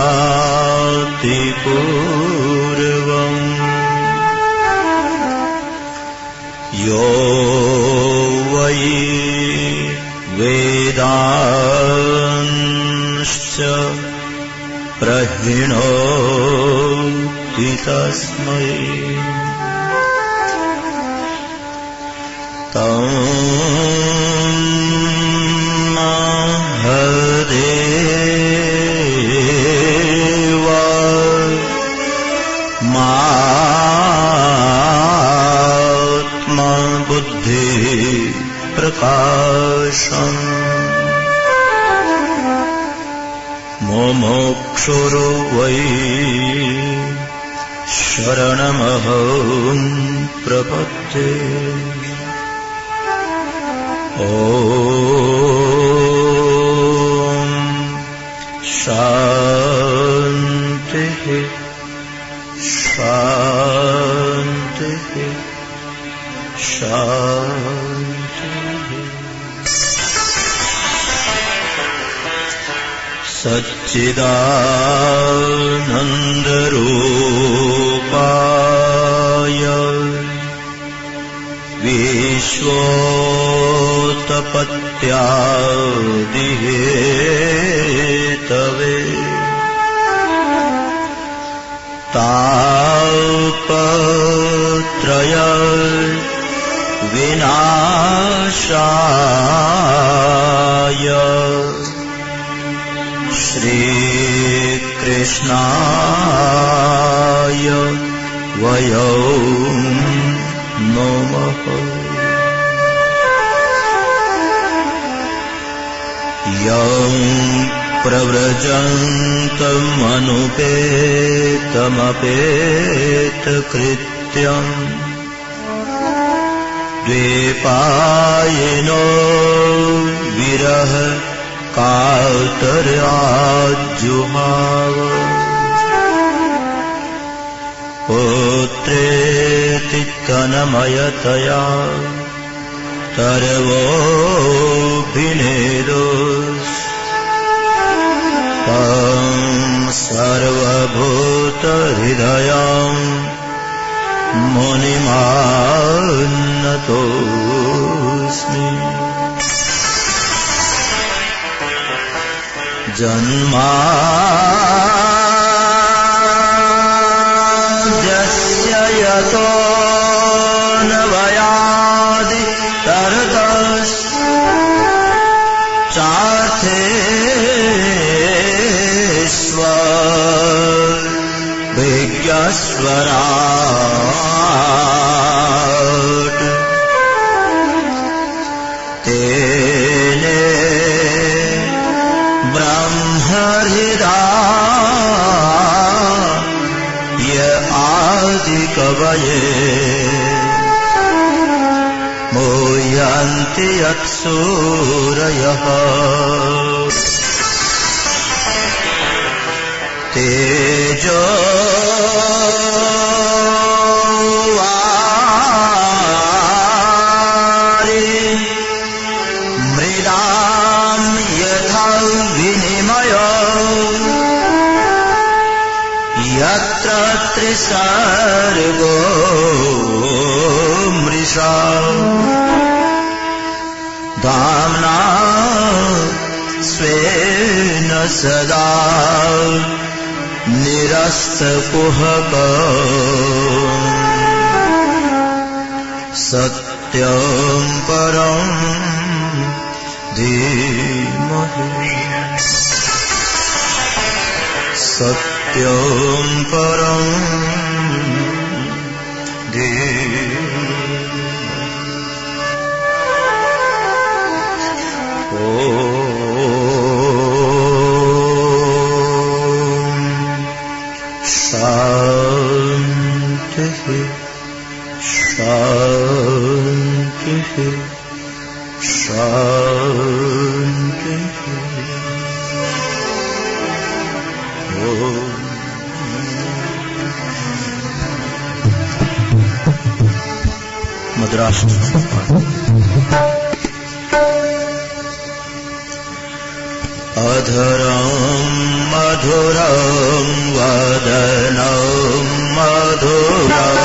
विदधाति पूर्वम् यो वै वेदांश्च प्रहिणोति तस्मै तं महदेव मात्मबुद्धि प्रकाशम् मुमुक्षुर् वै शरणमहं प्रपद्ये ॐ शान्तिः शान्तिः शान्तिः। सच्चिदानन्दरूपाय विश्वोत्पत्त्यादिहेतवे तापत्रय विनाशाय श्रीकृष्णाय वयं नमः। यं प्रव्रजन्तमनुपेतमपेतकृत्यम् द्वैपायनो विरह कातराजुहाव पुत्रेति तन्मयतया सर्वोऽभिनेदोस् तं सर्वभूतहृदयं मुनिमानतोऽस्मि। जन्माद्यस्य यतोऽन्वयादि तर्तश्चार्थेष्वभिज्ञस्वराट् तेने ब्रह्महृदाय आदिकवये मूह्यन्ति यत्सूरयः तेजो वारि मृदां यथा विनिमयो यत्र त्रिसर्गो मृषा धाम्ना स्वेन सदा निरस्तकुहक सत्यं परं धीमहि सत्यं परं धीमहि। शान्तिः शान्तिः शान्तिः। मद्रास मधुरं मधुरं वदनं मधुरं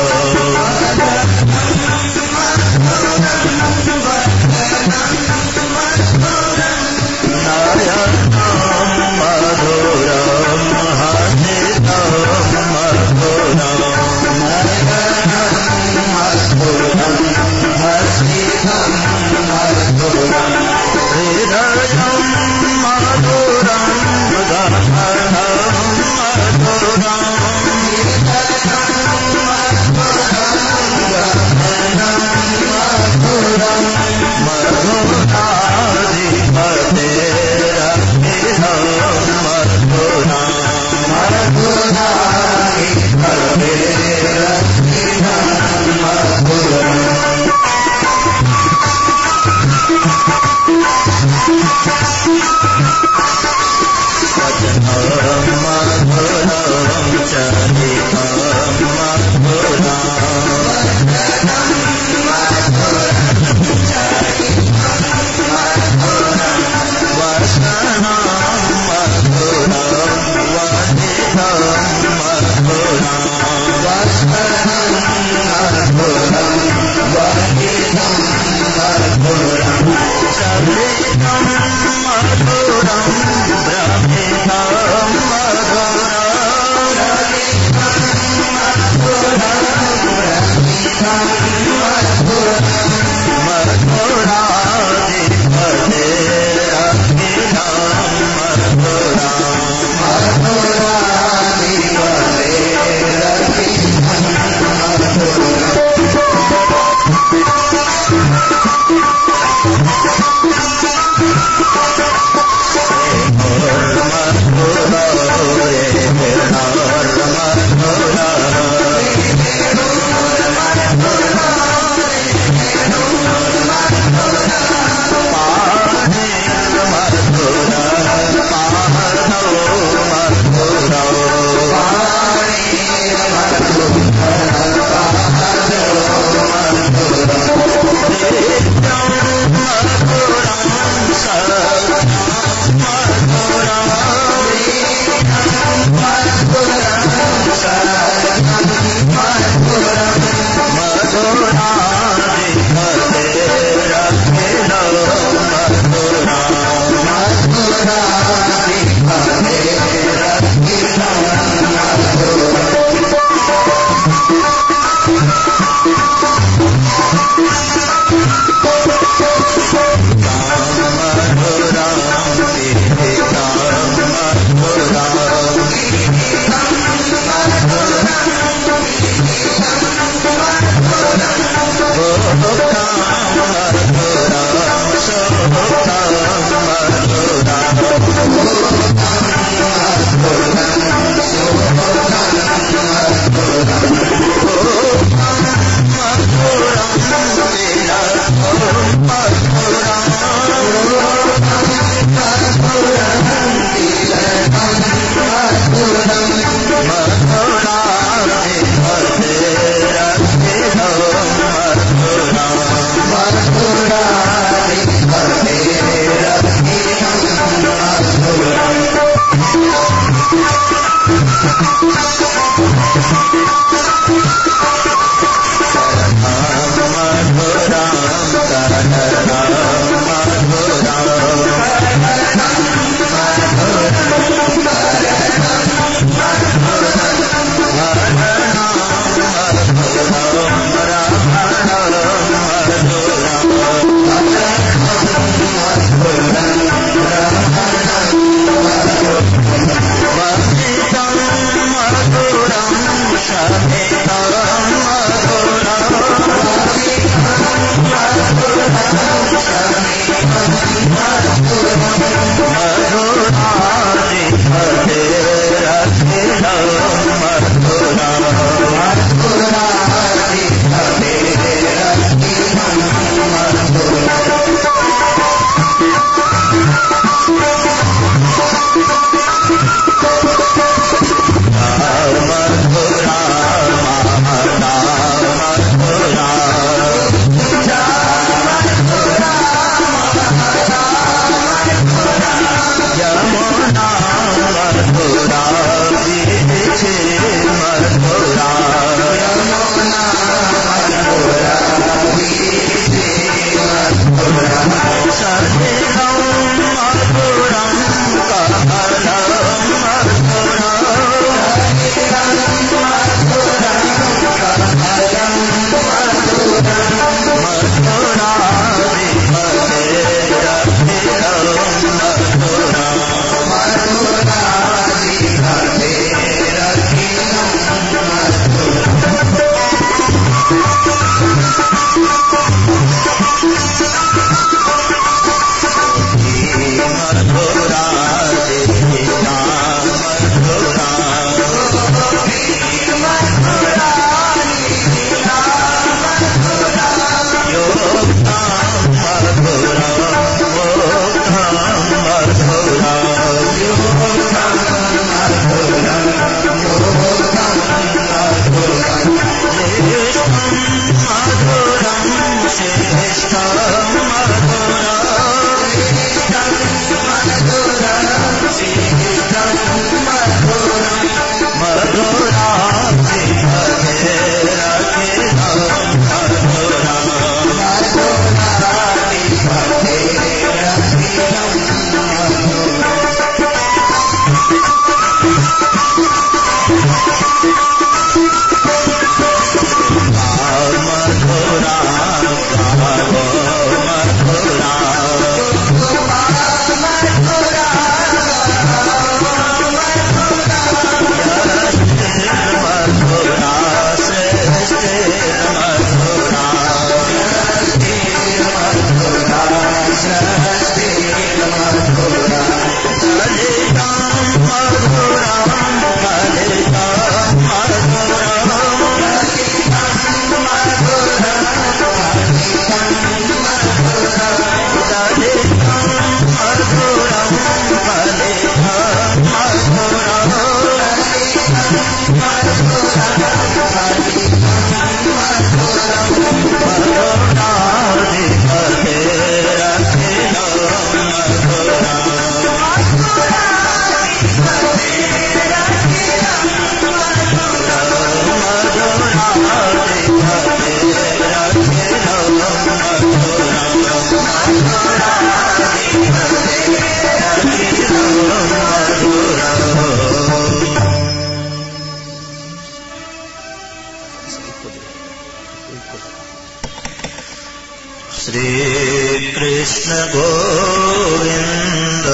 गोविंद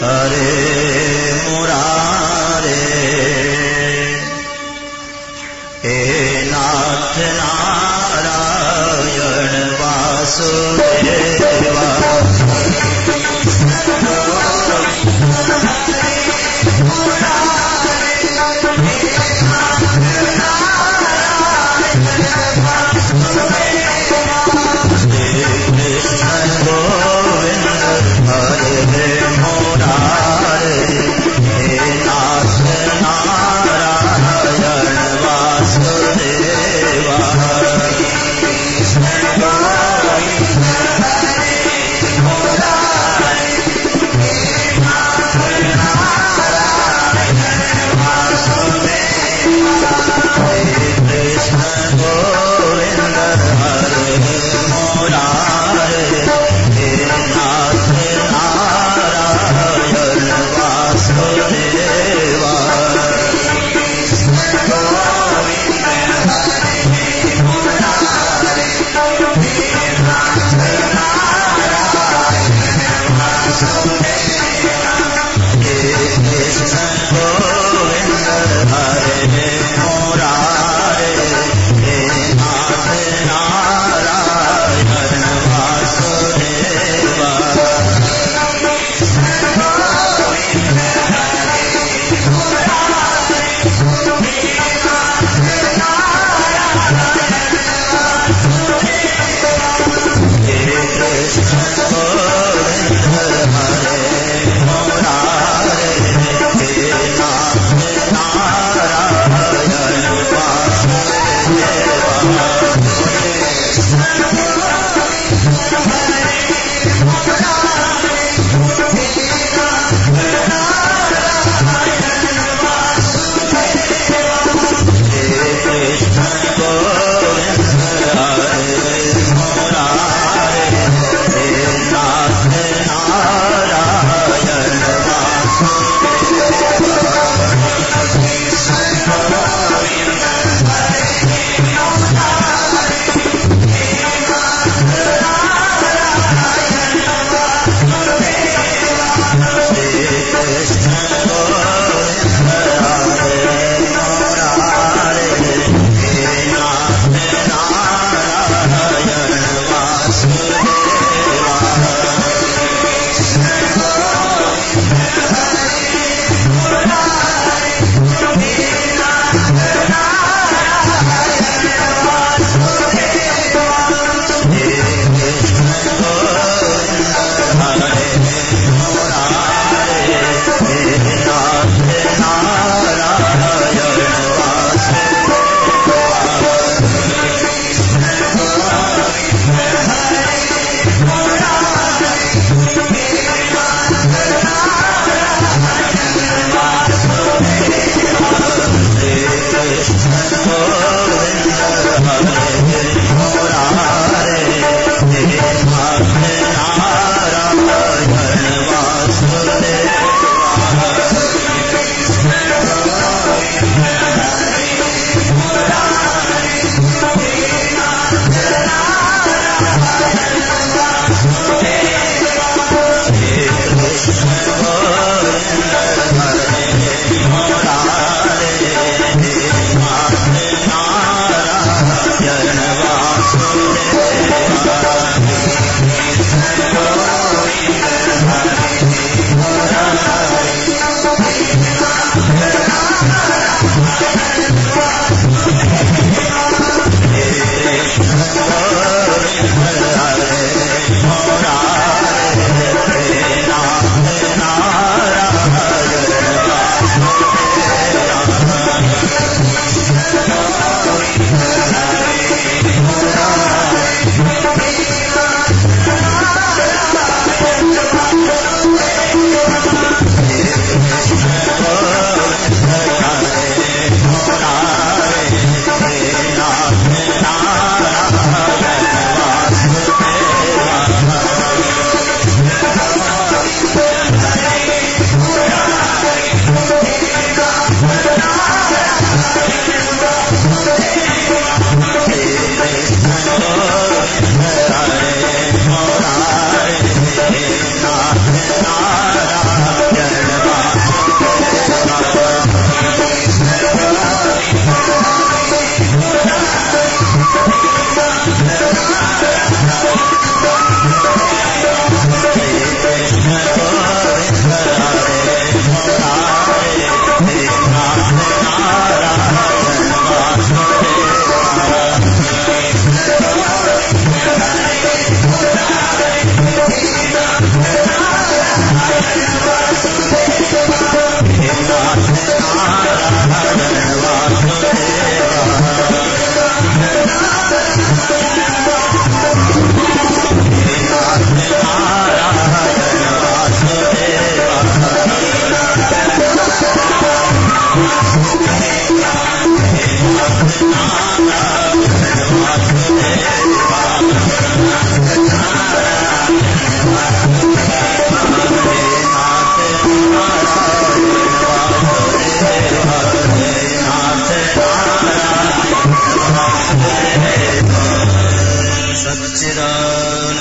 हरे मुरारे हे नाथ नारायण वासुदेवा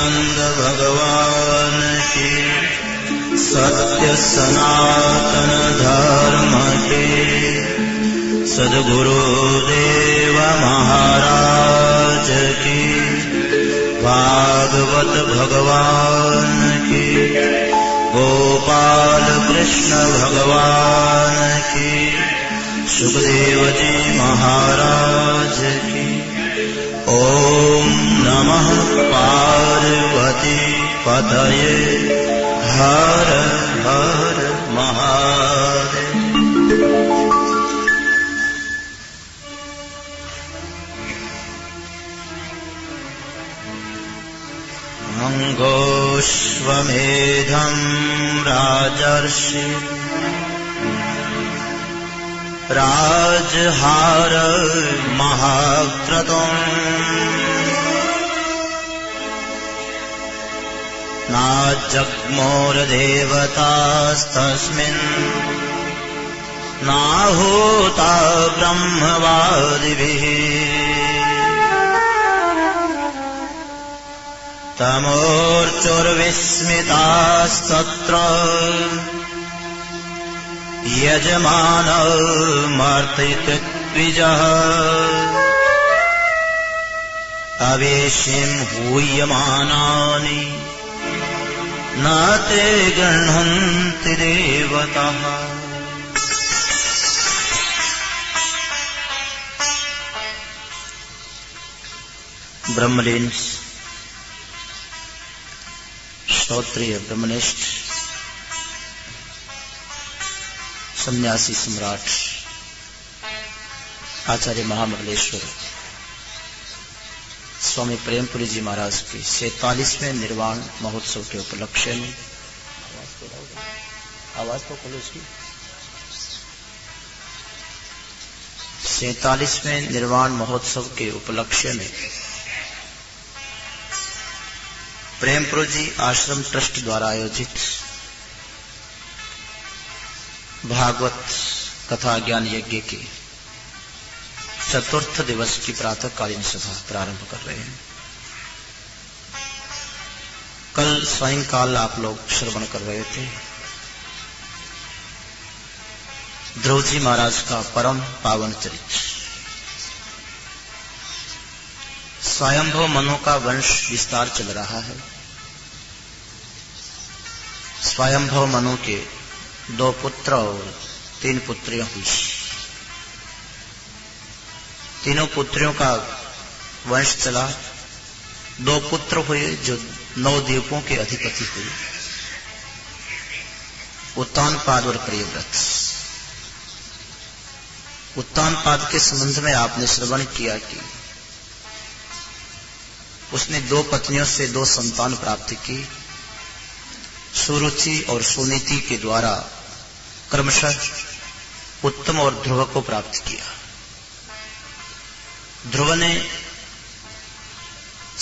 सच्चिदानंद भगवान की, सत्य सनातन धर्म के सद्गुरुदेव महाराज की, भागवत भगवान की, गोपाल कृष्ण भगवान की, सुखदेव जी महाराज की। ओम नमः पार्वती पतये, हर हर महादेव। अंगोष्वमेधं राजर्षि राजहार महाक्रतुम्, नाजग्मोरदेवतास्तस्मिन् नाहूता ब्रह्मवादिभिः, तमोर्चुर्विस्मितास्तत्र यजमानमर्तितद्विजः, अवेशिं हूयमानानि न ते गृह्णन्ति देवताः। ब्रह्मलीन श्रोत्रिय ब्रह्मनिष्ठ सन्यासी सम्राट आचार्य महामंडलेश्वर स्वामी प्रेमपुरी जी महाराज के 47वें निर्वाण महोत्सव के उपलक्ष्य में, आवाज तो खोलो इसकी, 47वें निर्वाण महोत्सव के उपलक्ष्य में प्रेमपुरी जी आश्रम ट्रस्ट द्वारा आयोजित भागवत कथा ज्ञान यज्ञ के चतुर्थ दिवस की प्रातःकालीन सभा प्रारंभ कर रहे हैं। कल सायंकाल आप लोग श्रवण कर रहे थे ध्रुव जी महाराज का परम पावन चरित्र। स्वयंभव मनु का वंश विस्तार चल रहा है। स्वयंभव मनु के 2 पुत्र और 3 पुत्रियां हुई। तीनों पुत्रियों का वंश चला। 2 पुत्र हुए जो 9 द्वीपों के अधिपति हुए, उत्तानपाद और प्रियव्रत। उत्तानपाद के संबंध में आपने श्रवण किया कि उसने 2 पत्नियों से 2 संतान प्राप्त की। सुरुचि और सुनीति के द्वारा क्रमशः उत्तम और ध्रुव को प्राप्त किया। ध्रुव ने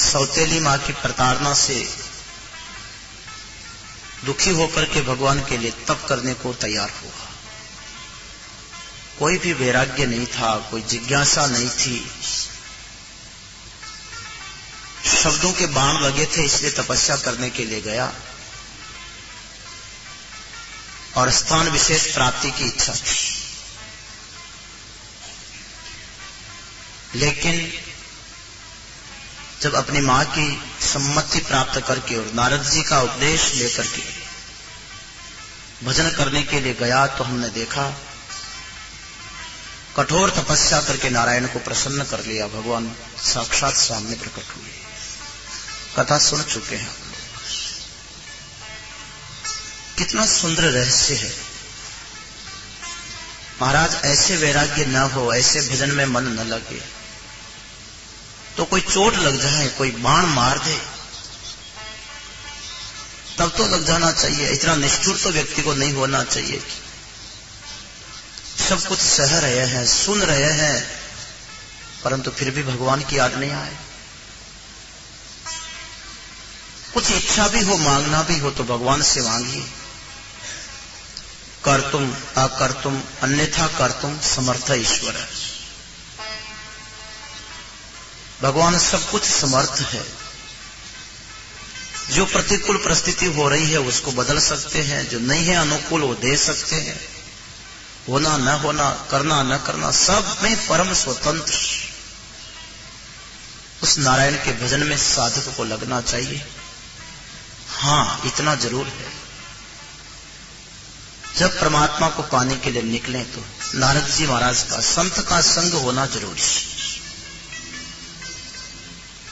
सौतेली मां की प्रताड़ना से दुखी होकर के भगवान के लिए तप करने को तैयार हुआ। कोई भी वैराग्य नहीं था, कोई जिज्ञासा नहीं थी। शब्दों के बाण लगे थे, इसलिए तपस्या करने के लिए गया और स्थान विशेष प्राप्ति की इच्छा थी। लेकिन जब अपनी मां की सम्मति प्राप्त करके और नारद जी का उपदेश लेकर के भजन करने के लिए गया तो हमने देखा कठोर तपस्या करके नारायण को प्रसन्न कर लिया। भगवान साक्षात सामने प्रकट हुए। कथा सुन चुके हैं आप लोग। कितना सुंदर रहस्य है। महाराज ऐसे वैराग्य न हो, ऐसे भजन में मन न लगे तो कोई चोट लग जाए, कोई बाण मार दे तब तो लग जाना चाहिए। इतना निष्ठुर तो व्यक्ति को नहीं होना चाहिए। सब कुछ सह रहे हैं, सुन रहे हैं, परंतु फिर भी भगवान की याद नहीं आए। कुछ इच्छा भी हो, मांगना भी हो तो भगवान से मांगिए। कर्तुम अकर्तुम अन्यथा कर्तुम समर्थ ईश्वर। भगवान सब कुछ समर्थ है। जो प्रतिकूल परिस्थिति हो रही है उसको बदल सकते हैं, जो नहीं है अनुकूल वो दे सकते हैं, होना न होना, करना न करना, सब में परम स्वतंत्र उस नारायण के भजन में साधक को लगना चाहिए। हां, इतना जरूर है, जब परमात्मा को पाने के लिए निकले तो नारद जी महाराज का संत का संग होना जरूरी है।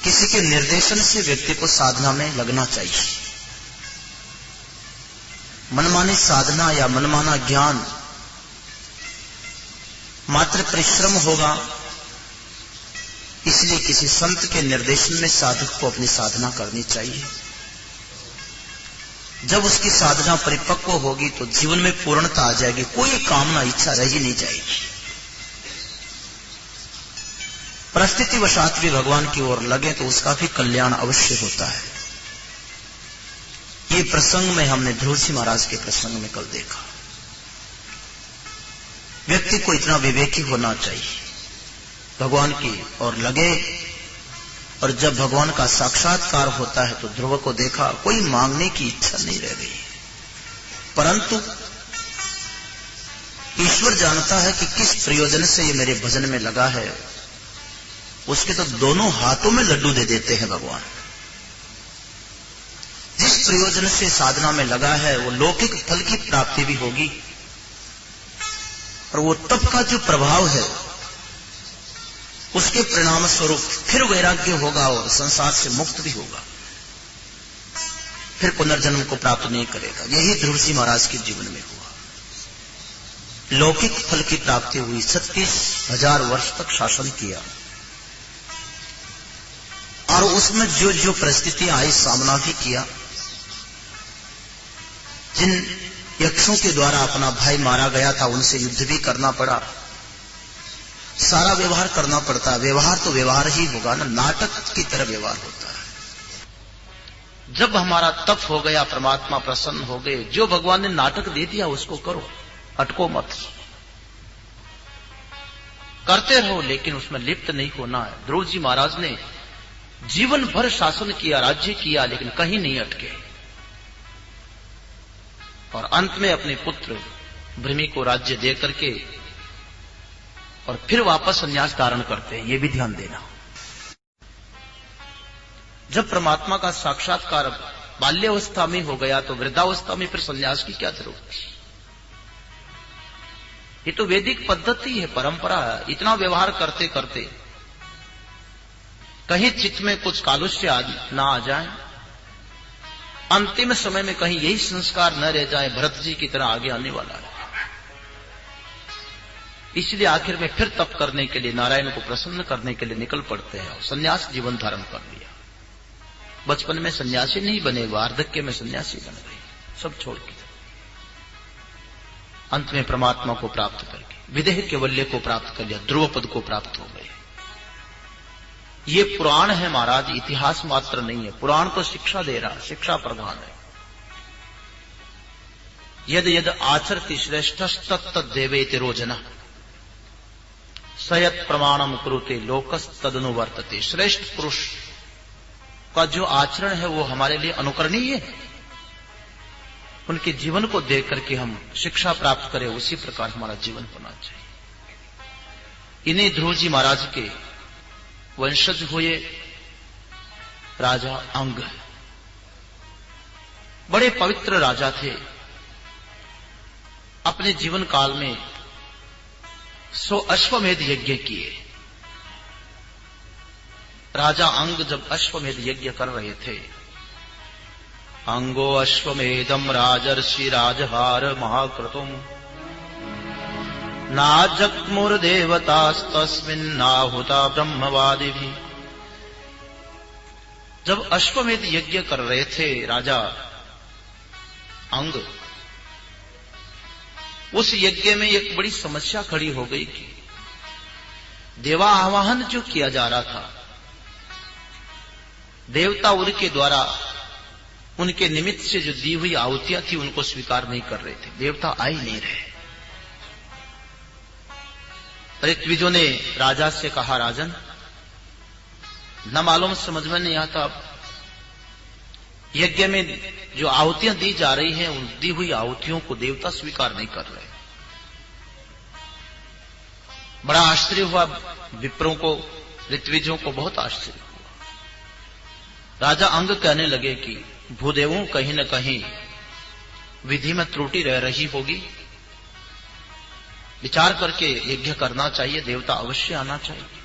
किसी के निर्देशन से व्यक्ति को साधना में लगना चाहिए। मनमानी साधना या मनमाना ज्ञान मात्र परिश्रम होगा, इसलिए किसी संत के निर्देशन में साधक को अपनी साधना करनी चाहिए। जब उसकी साधना परिपक्व होगी तो जीवन में पूर्णता आ जाएगी, कोई कामना इच्छा रह ही नहीं जाएगी। परिस्थिति वशात भी भगवान की ओर लगे तो उसका भी कल्याण अवश्य होता है। ये प्रसंग में हमने ध्रुव जी महाराज के प्रसंग में कल देखा। व्यक्ति को इतना विवेकी होना चाहिए, भगवान की ओर लगे, और जब भगवान का साक्षात्कार होता है तो ध्रुव को देखा, कोई मांगने की इच्छा नहीं रह गई, परंतु ईश्वर जानता है कि किस प्रयोजन से ये मेरे भजन में लगा है। उसके तो दोनों हाथों में लड्डू दे देते हैं भगवान। जिस प्रयोजन से साधना में लगा है वो लौकिक फल की प्राप्ति भी होगी, और वो तप का जो प्रभाव है उसके परिणाम स्वरूप फिर वैराग्य होगा और संसार से मुक्त भी होगा, फिर पुनर्जन्म को प्राप्त नहीं करेगा। यही ध्रुव जी महाराज के जीवन में हुआ। लौकिक फल की प्राप्ति हुई, 36,000 वर्ष तक शासन किया, और उसमें जो जो परिस्थितियां आई सामना भी किया। जिन यक्षों के द्वारा अपना भाई मारा गया था उनसे युद्ध भी करना पड़ा, सारा व्यवहार करना पड़ता है। व्यवहार तो व्यवहार ही होगा ना, नाटक की तरह व्यवहार होता है। जब हमारा तप हो गया, परमात्मा प्रसन्न हो गए, जो भगवान ने नाटक दे दिया उसको करो, अटको मत, करते रहो, लेकिन उसमें लिप्त नहीं होना है। ध्रुव जी महाराज ने जीवन भर शासन किया, राज्य किया, लेकिन कहीं नहीं अटके, और अंत में अपने पुत्र भृमि को राज्य दे करके और फिर वापस संन्यास धारण करते हैं। ये भी ध्यान देना। जब परमात्मा का साक्षात्कार बाल्यावस्था में हो गया तो वृद्धावस्था में फिर संन्यास की क्या जरूरत थी? ये तो वैदिक पद्धति है, परंपरा है। इतना व्यवहार करते करते कहीं चित्त में कुछ कालुष्य ना आ जाए, अंतिम समय में कहीं यही संस्कार न रह जाए, भरत जी की तरह आगे आने वाला है। इसलिए आखिर में फिर तप करने के लिए, नारायण को प्रसन्न करने के लिए निकल पड़ते हैं और संन्यास जीवन धारण कर लिया। बचपन में सन्यासी नहीं बने, वार्धक्य में सन्यासी बन गए, सब छोड़ के। अंत में परमात्मा को प्राप्त करके विदेह केवल्य को प्राप्त कर लिया, ध्रुव पद को प्राप्त हो गए। ये पुराण है महाराज, इतिहास मात्र नहीं है। पुराण तो शिक्षा दे रहा, शिक्षा प्रधान है। यद यद आचरति श्रेष्ठस्तत्त देवेति रोजना, सयत प्रमाणम कुरुते लोकस तदनुवर्तते। श्रेष्ठ पुरुष का जो आचरण है वो हमारे लिए अनुकरणीय है। उनके जीवन को देख करके हम शिक्षा प्राप्त करें, उसी प्रकार हमारा जीवन होना चाहिए। इन्हीं ध्रुव जी महाराज के वंशज हुए राजा अंग, बड़े पवित्र राजा थे। अपने जीवन काल में 100 अश्वमेध यज्ञ किए। राजा अंग जब अश्वमेध यज्ञ कर रहे थे, अंगो अश्वमेधम राजर्षि राजहार महाक्रतुम नाजग्मुर्देवतास्तस्मिन्नाहुता ब्रह्मवादि भी। जब अश्वमेध यज्ञ कर रहे थे राजा अंग, उस यज्ञ में एक बड़ी समस्या खड़ी हो गई कि देवा आवाहन जो किया जा रहा था, देवता उनके द्वारा उनके निमित्त से जो दी हुई आहुतियां थी उनको स्वीकार नहीं कर रहे थे। देवता आ ही नहीं रहे। ऋत्विजों ने राजा से कहा, राजन, न मालूम समझ में नहीं आता, यज्ञ में जो आहुतियां दी जा रही हैं, उन दी हुई आहुतियों को देवता स्वीकार नहीं कर रहे। बड़ा आश्चर्य हुआ विप्रों को, ऋत्विजों को बहुत आश्चर्य हुआ। राजा अंग कहने लगे कि भूदेवों, कहीं न कहीं विधि में त्रुटि रह रही होगी, विचार करके यज्ञ करना चाहिए, देवता अवश्य आना चाहिए।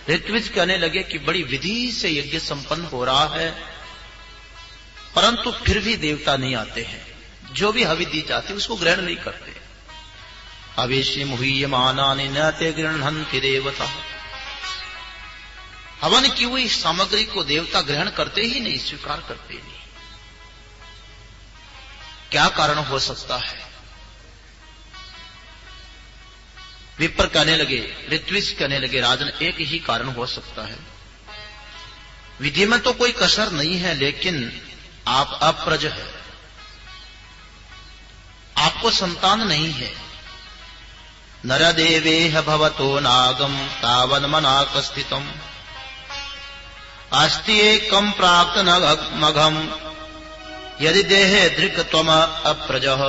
ऋत्विज कहने लगे कि बड़ी विधि से यज्ञ संपन्न हो रहा है, परंतु फिर भी देवता नहीं आते हैं। जो भी हवि दी जाती उसको ग्रहण नहीं करते। अवेश्यम हुयमानानि न ते गृह्णन्ति देवता। हवन की हुई सामग्री को देवता ग्रहण करते ही नहीं, स्वीकार करते ही नहीं। क्या कारण हो सकता है? विप्र कहने लगे, ऋत्विज कहने लगे, राजन, एक ही कारण हो सकता है। विधि में तो कोई कसर नहीं है, लेकिन आप अप्रज है, आपको संतान नहीं है। नरदेवेह भवतो नागम तावन मनाक स्थितम अस्ति एकम प्राप्त मघम यदि देहे दृक् त्वम अप्रजः।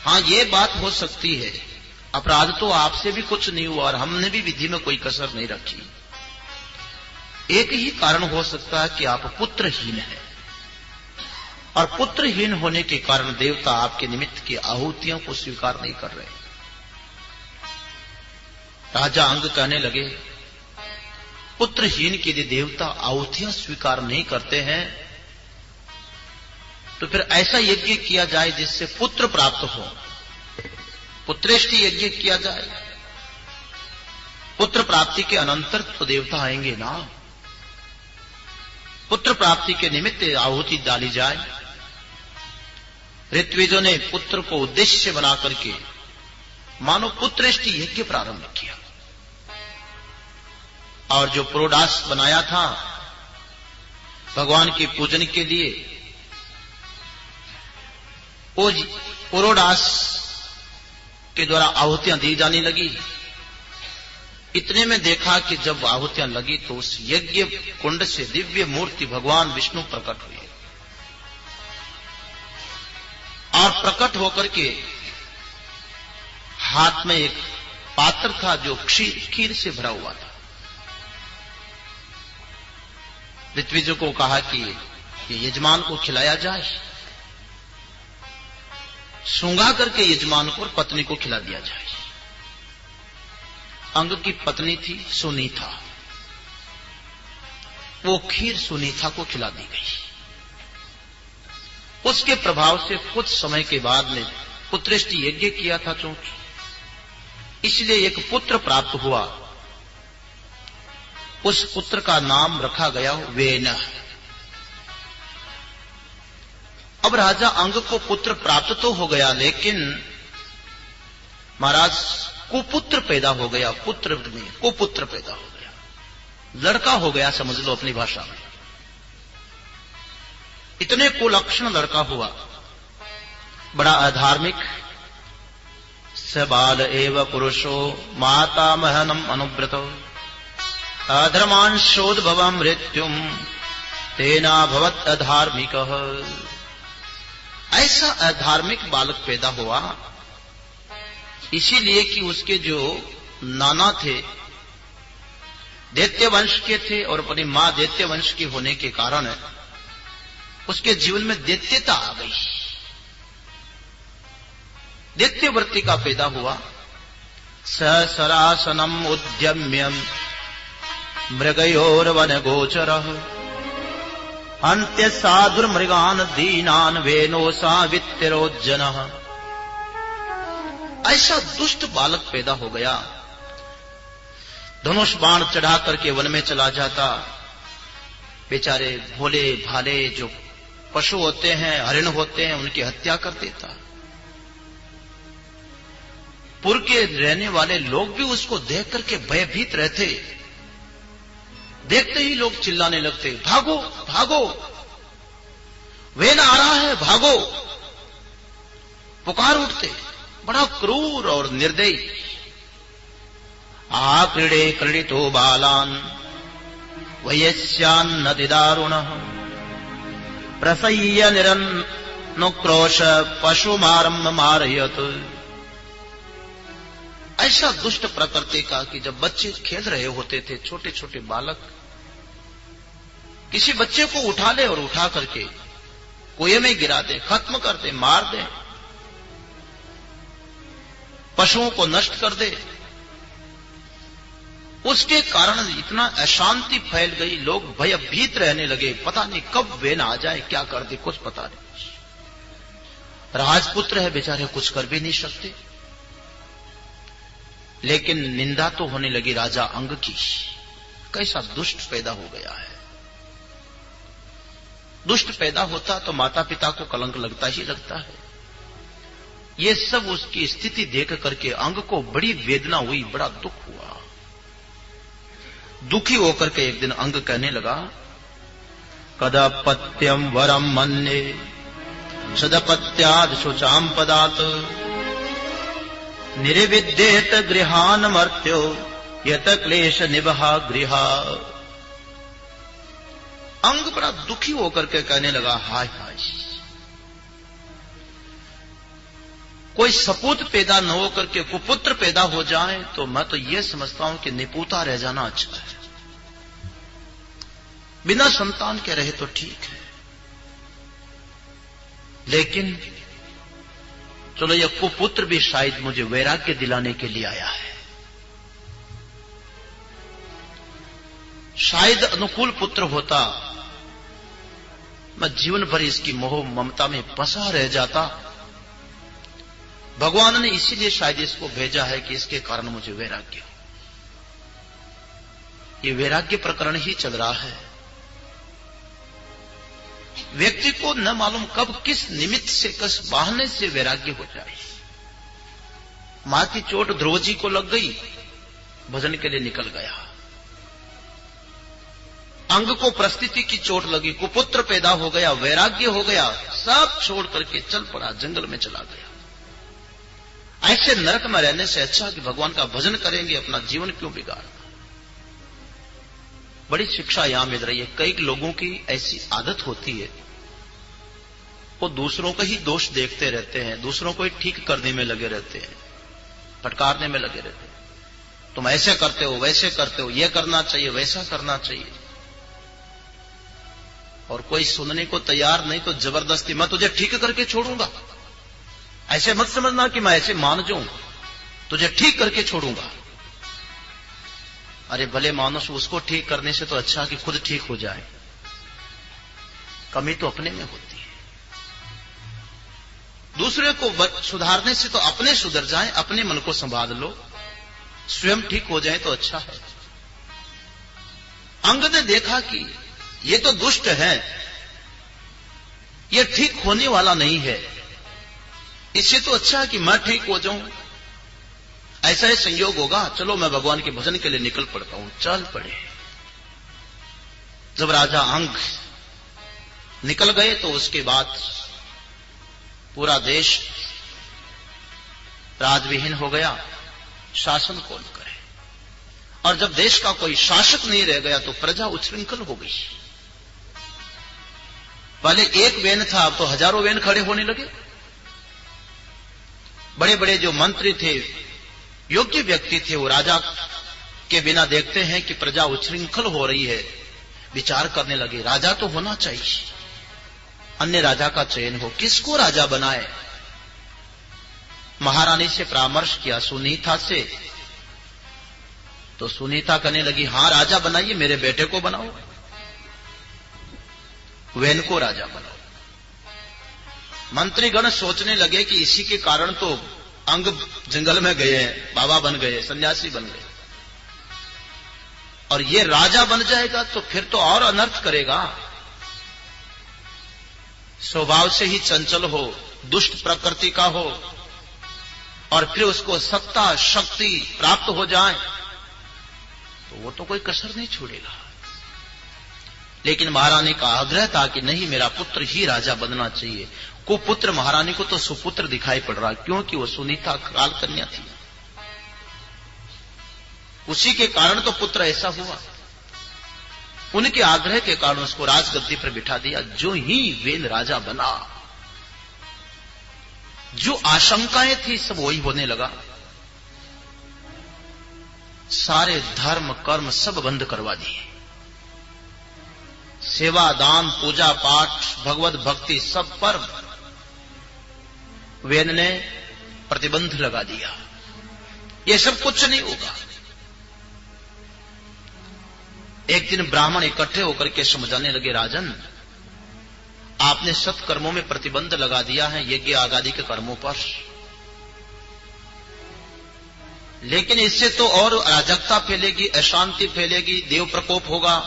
हां, ये बात हो सकती है। अपराध तो आपसे भी कुछ नहीं हुआ और हमने भी विधि में कोई कसर नहीं रखी। एक ही कारण हो सकता है कि आप पुत्रहीन हैं, और पुत्रहीन होने के कारण देवता आपके निमित्त की आहुतियों को स्वीकार नहीं कर रहे। राजा अंग कहने लगे, पुत्रहीन के लिए देवता आहुतियां स्वीकार नहीं करते हैं, तो फिर ऐसा यज्ञ किया जाए जिससे पुत्र प्राप्त हो। पुत्रेष्टि यज्ञ किया जाए। पुत्र प्राप्ति के अनंतर तो देवता आएंगे ना। पुत्र प्राप्ति के निमित्त आहुति डाली जाए। ऋत्विजों ने पुत्र को उद्देश्य बना करके मानो पुत्रेष्टि यज्ञ प्रारंभ किया, और जो पुरोडास बनाया था भगवान के पूजन के लिए, वो पुरोडास के द्वारा आहुतियां दी जाने लगी। इतने में देखा कि जब आहुतियां लगी तो उस यज्ञ कुंड से दिव्य मूर्ति भगवान विष्णु प्रकट हुए, और प्रकट होकर के हाथ में एक पात्र था जो खीर से भरा हुआ था। ऋत्विजों को कहा कि ये यजमान को खिलाया जाए। सूंघा करके यजमान को और पत्नी को खिला दिया जाए। अंग की पत्नी थी सुनीता, वो खीर सुनीता को खिला दी गई। उसके प्रभाव से कुछ समय के बाद में पुत्रेष्टि यज्ञ किया था, चूंकि इसलिए एक पुत्र प्राप्त हुआ। उस पुत्र का नाम रखा गया वेन। अब राजा अंग को पुत्र प्राप्त तो हो गया, लेकिन महाराज कुपुत्र पैदा हो गया। पुत्र नहीं, कुपुत्र पैदा हो गया, लड़का हो गया, समझ लो अपनी भाषा में। इतने कुलक्षण लड़का हुआ, बड़ा अधार्मिक। स बाल एव पुरुषो मातामहनम अनुव्रतो अधर्मांशोद्भव मृत्युम तेना भवत अधार्मिक। ऐसा अधार्मिक बालक पैदा हुआ, इसीलिए कि उसके जो नाना थे दैत्य वंश के थे, और अपनी मां दैत्य वंश की होने के कारण उसके जीवन में दैत्यता आ गई। दैत्य वृत्ति का पैदा हुआ। सरासनम उद्यम्यम मृगयोर्वन गोचरः अंत्य साधुर्मृगान दीनान वेनो सावित्रोज्जनः। ऐसा दुष्ट बालक पैदा हो गया। धनुष बाण चढ़ा करके वन में चला जाता। बेचारे भोले भाले जो पशु होते हैं, हरिण होते हैं, उनकी हत्या कर देता। पुर के रहने वाले लोग भी उसको देख करके भयभीत रहते। देखते ही लोग चिल्लाने लगते, भागो भागो, वेन आ रहा है, भागो, पुकार उठते। बड़ा क्रूर और निर्दयी। आक्रीडे क्रीडितो बालान वयस्यान्नति दारुणः प्रसह्य निरनुक्रोश पशुमारम्भ मारयत। ऐसा दुष्ट प्रकृति का कि जब बच्चे खेल रहे होते थे, छोटे छोटे बालक, किसी बच्चे को उठा ले और उठा करके कुएं में गिरा दे, खत्म कर दे, मार दे, पशुओं को नष्ट कर दे। उसके कारण इतना अशांति फैल गई, लोग भयभीत रहने लगे, पता नहीं कब वेन आ जाए, क्या कर दे, कुछ पता नहीं। राजपुत्र है बेचारे, कुछ कर भी नहीं सकते। लेकिन निंदा तो होने लगी राजा अंग की, कैसा दुष्ट पैदा हो गया है। दुष्ट पैदा होता तो माता पिता को कलंक लगता ही लगता है। ये सब उसकी स्थिति देख करके अंग को बड़ी वेदना हुई, बड़ा दुख हुआ। दुखी होकर के एक दिन अंग कहने लगा, कदापत्यम वरम मन्ये सदपत्याद शुचाम पदात निर्विद्येत गृहान मर्त्यो यत क्लेश निबहा गृहा। अंग बड़ा दुखी होकर के कहने लगा, हाय हाय, कोई सपूत पैदा न होकर के कुपुत्र पैदा हो जाए तो मैं तो यह समझता हूं कि निपुता रह जाना अच्छा है। बिना संतान के रहे तो ठीक है, लेकिन चलो यह कुपुत्र भी शायद मुझे वैराग्य दिलाने के लिए आया है, शायद अनुकूल पुत्र होता, मैं जीवन भर इसकी मोह ममता में फंसा रह जाता। भगवान ने इसीलिए शायद इसको भेजा है कि इसके कारण मुझे वैराग्य हो। ये वैराग्य प्रकरण ही चल रहा है। व्यक्ति को न मालूम कब किस निमित्त से, किस बहाने से वैराग्य हो जाए। मां की चोट ध्रुव जी को लग गई, भजन के लिए निकल गया। अंग को परिस्थिति की चोट लगी, कुपुत्र पैदा हो गया, वैराग्य हो गया, सब छोड़ करके चल पड़ा, जंगल में चला गया। ऐसे नरक में रहने से अच्छा कि भगवान का भजन करेंगे, अपना जीवन क्यों बिगाड़ना। बड़ी शिक्षा यहां मिल रही है। कई लोगों की ऐसी आदत होती है, वो दूसरों का ही दोष देखते रहते हैं, दूसरों को ही ठीक करने में लगे रहते हैं, फटकारने में लगे रहते हैं। तुम ऐसे करते हो, वैसे करते हो, ये करना चाहिए, वैसा करना चाहिए। और कोई सुनने को तैयार नहीं तो जबरदस्ती मैं तुझे ठीक करके छोड़ूंगा। ऐसे मत समझना कि मैं ऐसे मान जाऊं, तुझे ठीक करके छोड़ूंगा। अरे भले मानुष, उसको ठीक करने से तो अच्छा कि खुद ठीक हो जाए। कमी तो अपने में होती है। दूसरे को सुधारने से तो अपने सुधर जाए, अपने मन को संभाल लो, स्वयं ठीक हो जाए तो अच्छा है। अंग ने देखा कि ये तो दुष्ट है, ये ठीक होने वाला नहीं है, इससे तो अच्छा है कि मैं ठीक हो जाऊं। ऐसा ही संयोग होगा, चलो मैं भगवान के भजन के लिए निकल पड़ता हूं। चल पड़े। जब राजा अंग निकल गए तो उसके बाद पूरा देश राजविहीन हो गया, शासन कौन करे। और जब देश का कोई शासक नहीं रह गया तो प्रजा उच्छृंखल हो गई। पहले एक वेन था, अब तो हजारों वेन खड़े होने लगे। बड़े बड़े जो मंत्री थे, योग्य व्यक्ति थे, वो राजा के बिना देखते हैं कि प्रजा उच्छृंखल हो रही है, विचार करने लगे राजा तो होना चाहिए, अन्य राजा का चयन हो, किसको राजा बनाए। महारानी से परामर्श किया, सुनीता से, तो सुनीता कहने लगी हां राजा बनाइए, मेरे बेटे को बनाओ, वेन को राजा बनाओ। मंत्रीगण सोचने लगे कि इसी के कारण तो अंग जंगल में गए हैं, बाबा बन गए, सन्यासी बन गए, और ये राजा बन जाएगा तो फिर तो और अनर्थ करेगा। स्वभाव से ही चंचल हो, दुष्ट प्रकृति का हो, और फिर उसको सत्ता शक्ति प्राप्त हो जाए तो वो तो कोई कसर नहीं छोड़ेगा। लेकिन महारानी का आग्रह था कि नहीं, मेरा पुत्र ही राजा बनना चाहिए। कुपुत्र महारानी को तो सुपुत्र दिखाई पड़ रहा, क्योंकि वो सुनीता काल कन्या थी, उसी के कारण तो पुत्र ऐसा हुआ। उनके आग्रह के कारण उसको राजगद्दी पर बिठा दिया। जो ही वेन राजा बना, जो आशंकाएं थी सब वही होने लगा। सारे धर्म कर्म सब बंद करवा दिए। सेवा दान पूजा पाठ भगवत भक्ति सब पर वेन ने प्रतिबंध लगा दिया। ये सब कुछ नहीं होगा। एक दिन ब्राह्मण इकट्ठे होकर के समझाने लगे, राजन आपने सत्कर्मों में प्रतिबंध लगा दिया है, यज्ञ आदि के कर्मों पर, लेकिन इससे तो और अराजकता फैलेगी, अशांति फैलेगी, देव प्रकोप होगा,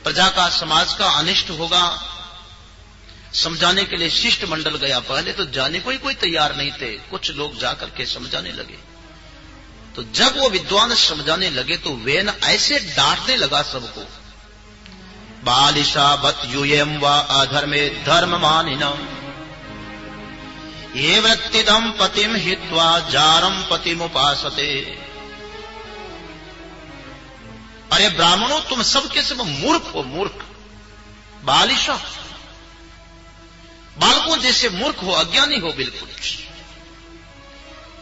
प्रजा का समाज का अनिष्ट होगा। समझाने के लिए शिष्ट मंडल गया। पहले तो जाने को ही कोई तैयार नहीं थे, कुछ लोग जाकर के समझाने लगे। तो जब वो विद्वान समझाने लगे तो वेन ऐसे डांटने लगा सबको, बालिशा बत यूयम व अधर्मे धर्म मानिना ये वृत्तिदम पतिम हित्वा जारम पतिमुपासते। अरे ब्राह्मणों, तुम सबके सब मूर्ख हो, मूर्ख, बालिशा, बालकों जैसे मूर्ख हो, अज्ञानी हो बिल्कुल।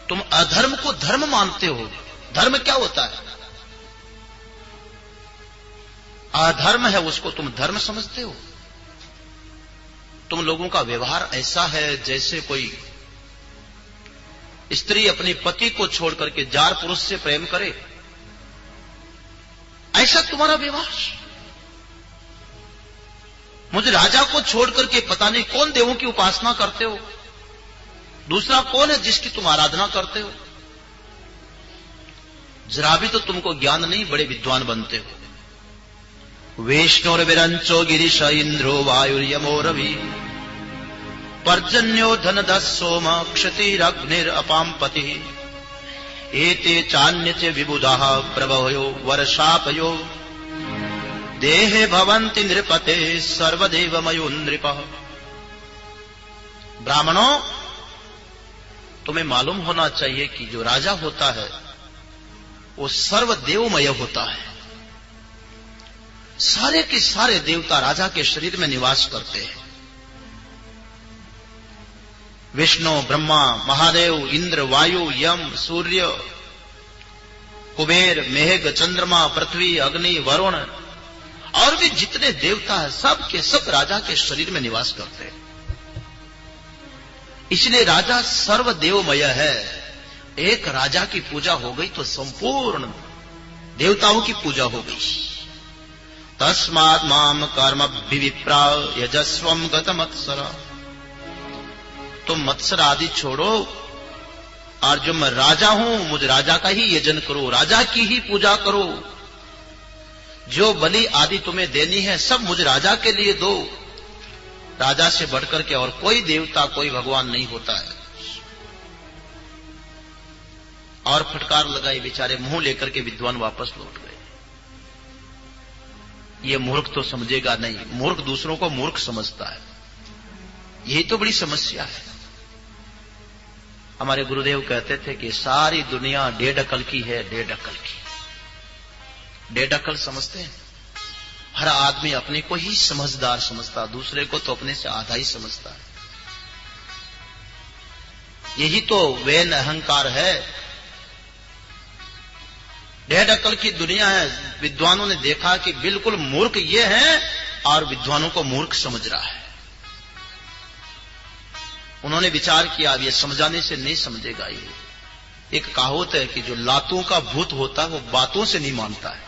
तुम अधर्म को धर्म मानते हो। धर्म क्या होता है? अधर्म है उसको तुम धर्म समझते हो। तुम लोगों का व्यवहार ऐसा है जैसे कोई स्त्री अपने पति को छोड़ करके जार पुरुष से प्रेम करे, ऐसा तुम्हारा व्यवहार। मुझे राजा को छोड़ करके पता नहीं कौन देवों की उपासना करते हो, दूसरा कौन है जिसकी तुम आराधना करते हो। जरा भी तो तुमको ज्ञान नहीं, बड़े विद्वान बनते हो। वैष्णोर विरंचो गिरीश इंद्रो वायुर्यमो रवि पर्जन्यो धनदस् सोम क्षतिरग्निर अपाम्पति एते चान्य च विबुधाः प्रभवयो वर्षापयो देहे भवन्ति नृपते सर्वदेवमयो नृपः। ब्राह्मणों, तुम्हें मालूम होना चाहिए कि जो राजा होता है वो सर्वदेवमय होता है। सारे के सारे देवता राजा के शरीर में निवास करते हैं। विष्णु, ब्रह्मा, महादेव, इंद्र, वायु, यम, सूर्य, कुबेर, मेघ, चंद्रमा, पृथ्वी, अग्नि, वरुण और भी जितने देवता हैं सब के सब राजा के शरीर में निवास करते हैं। इसलिए राजा सर्वदेवमय है। एक राजा की पूजा हो गई तो संपूर्ण देवताओं की पूजा हो गई। तस्मात् माम कर्मभिविप्रा यजस्वम गतमत्सर। तुम मत्सर आदि छोड़ो और जो मैं राजा हूं, मुझ राजा का ही यजन करो, राजा की ही पूजा करो। जो बलि आदि तुम्हें देनी है सब मुझ राजा के लिए दो। राजा से बढ़कर के और कोई देवता, कोई भगवान नहीं होता है। और फटकार लगाई, बेचारे मुंह लेकर के विद्वान वापस लौट गए। ये मूर्ख तो समझेगा नहीं, मूर्ख दूसरों को मूर्ख समझता है। यही तो बड़ी समस्या है। हमारे गुरुदेव कहते थे कि सारी दुनिया डेढ़ अकल की है, डेढ़ अकल की। डेढ़ अकल समझते हैं? हर आदमी अपने को ही समझदार समझता, दूसरे को तो अपने से आधा ही समझता है। यही तो वेन अहंकार है। डेढ़ अकल की दुनिया है। विद्वानों ने देखा कि बिल्कुल मूर्ख ये है और विद्वानों को मूर्ख समझ रहा है। उन्होंने विचार किया, अब ये समझाने से नहीं समझेगा। ये एक कहावत है कि जो लातों का भूत होता है वो बातों से नहीं मानता है।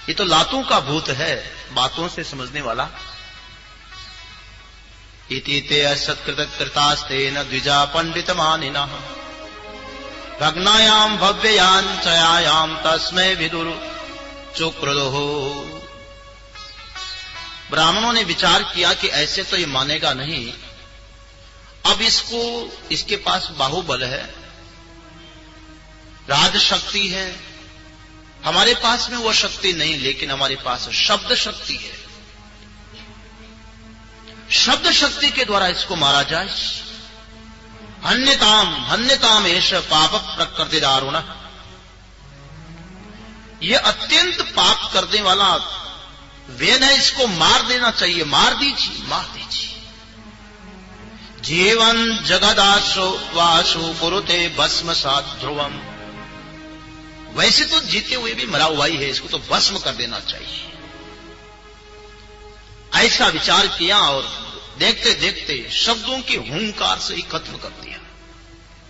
ये तो लातों का भूत है, बातों से समझने वाला। इति ते असत्कृत कृतास्ते न द्विजा पंडित मानिना भग्नायाम भव्ययां चयायाम तस्मै विदुर चुक्रदो। ब्राह्मणों ने विचार किया कि ऐसे तो ये मानेगा नहीं। अब इसके पास बाहुबल है, राज शक्ति है। हमारे पास में वो शक्ति नहीं, लेकिन हमारे पास शब्द शक्ति है। शब्द शक्ति के द्वारा इसको मारा जाए। हन्यताम हन्यताम एष पाप प्रकृति दारुण। ये अत्यंत पाप करने वाला वेन है, इसको मार देना चाहिए। मार दीजिए, मार दीजिए। जीवन जगदाशो वाशु कुरुते भस्म सात ध्रुवम। वैसे तो जीते हुए भी मरा हुआ ही है, इसको तो भस्म कर देना चाहिए। ऐसा विचार किया और देखते देखते शब्दों के हुंकार से ही खत्म कर दिया।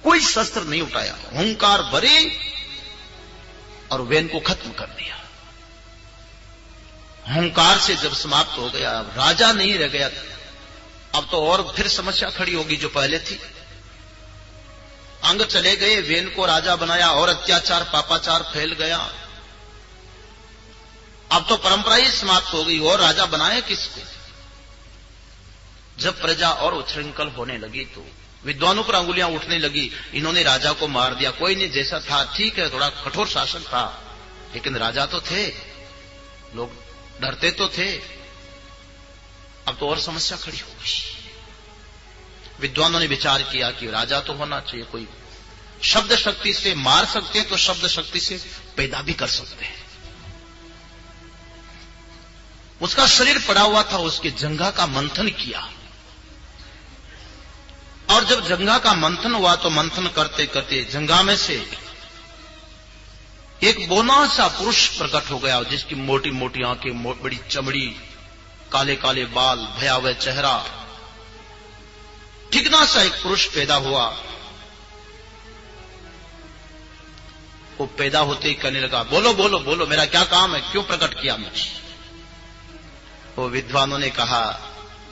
कोई शस्त्र नहीं उठाया, हुंकार भरे और वेन को खत्म कर दिया। हुंकार से जब समाप्त हो गया, अब राजा नहीं रह गया। अब तो और फिर समस्या खड़ी होगी जो पहले थी। अंग चले गए, वेन को राजा बनाया और अत्याचार पापाचार फैल गया। अब तो परंपरा ही समाप्त हो गई, और राजा बनाए किसको? जब प्रजा और उच्छृंखल होने लगी तो विद्वानों पर अंगुलियां उठने लगी। इन्होंने राजा को मार दिया, कोई नहीं, जैसा था ठीक है, थोड़ा कठोर शासन था, लेकिन राजा तो थे, लोग डरते तो थे। अब तो और समस्या खड़ी हो गई। विद्वानों ने विचार किया कि राजा तो होना चाहिए, कोई शब्द शक्ति से मार सकते हैं तो शब्द शक्ति से पैदा भी कर सकते हैं। उसका शरीर पड़ा हुआ था, उसके जंघा का मंथन किया, और जब जंघा का मंथन हुआ तो मंथन करते करते जंघा में से एक बोना सा पुरुष प्रकट हो गया, जिसकी मोटी मोटी आंखें, बड़ी चमड़ी, काले काले बाल, भयावह चेहरा, ठिकना सा एक पुरुष पैदा हुआ। वो पैदा होते ही कहने लगा, बोलो बोलो बोलो, मेरा क्या काम है, क्यों प्रकट किया मुझे? वो विद्वानों ने कहा,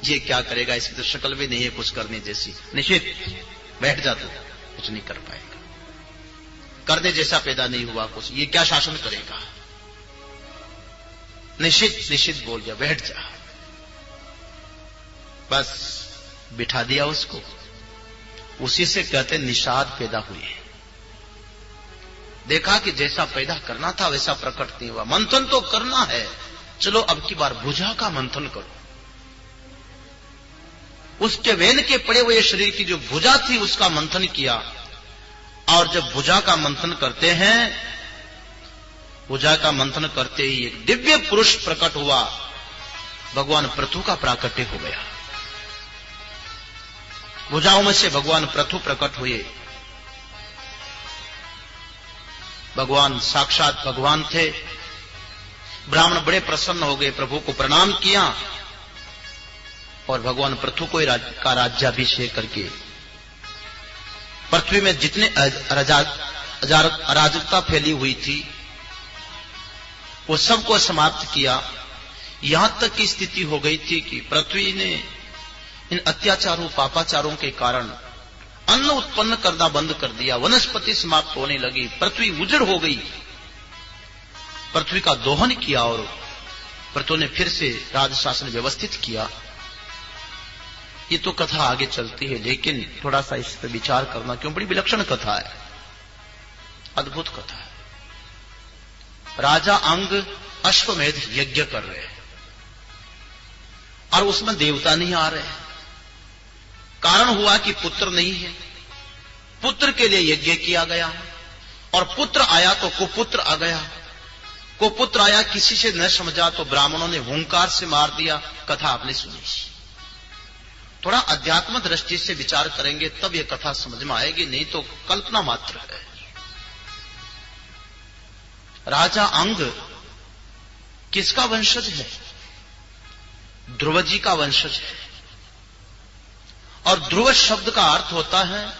ये क्या करेगा, इसकी तो शक्ल भी नहीं है कुछ करने जैसी। निश्चित बैठ जा, तू कुछ नहीं कर पाएगा, करने जैसा पैदा नहीं हुआ कुछ, ये क्या शासन करेगा? निश्चित बोल जा, बैठ जा। बस बिठा दिया उसको। उसी से कहते निषाद पैदा हुए। देखा कि जैसा पैदा करना था वैसा प्रकट नहीं हुआ। मंथन तो करना है, चलो अब की बार भुजा का मंथन करो। उसके वेन के पड़े हुए शरीर की जो भुजा थी उसका मंथन किया, और जब भुजा का मंथन करते हैं, भुजा का मंथन करते ही एक दिव्य पुरुष प्रकट हुआ। भगवान पृथु का प्राकट्य हो गया। भुजाओं में से भगवान पृथु प्रकट हुए। भगवान साक्षात भगवान थे। ब्राह्मण बड़े प्रसन्न हो गए, प्रभु को प्रणाम किया, और भगवान पृथु को का राज्याभिषेक करके पृथ्वी में जितने अराजकता फैली हुई थी वो सबको समाप्त किया। यहां तक की स्थिति हो गई थी कि पृथ्वी ने इन अत्याचारों पापाचारों के कारण अन्न उत्पन्न करना बंद कर दिया, वनस्पति समाप्त होने लगी, पृथ्वी उजड़ हो गई। पृथ्वी का दोहन किया और पृथु ने फिर से राजशासन व्यवस्थित किया। ये तो कथा आगे चलती है, लेकिन थोड़ा सा इस पर विचार करना, क्यों बड़ी विलक्षण कथा है, अद्भुत कथा है। राजा अंग अश्वमेध यज्ञ कर रहे हैं और उसमें देवता नहीं आ रहे हैं। कारण हुआ कि पुत्र नहीं है, पुत्र के लिए यज्ञ किया गया, और पुत्र आया तो कुपुत्र आ गया। कुपुत्र आया, किसी से न समझा तो ब्राह्मणों ने हुंकार से मार दिया। कथा आपने सुनी। थोड़ा अध्यात्म दृष्टि से विचार करेंगे तब यह कथा समझ में आएगी, नहीं तो कल्पना मात्र है। राजा अंग किसका वंशज है? ध्रुव जी का वंशज है। और ध्रुव शब्द का अर्थ होता है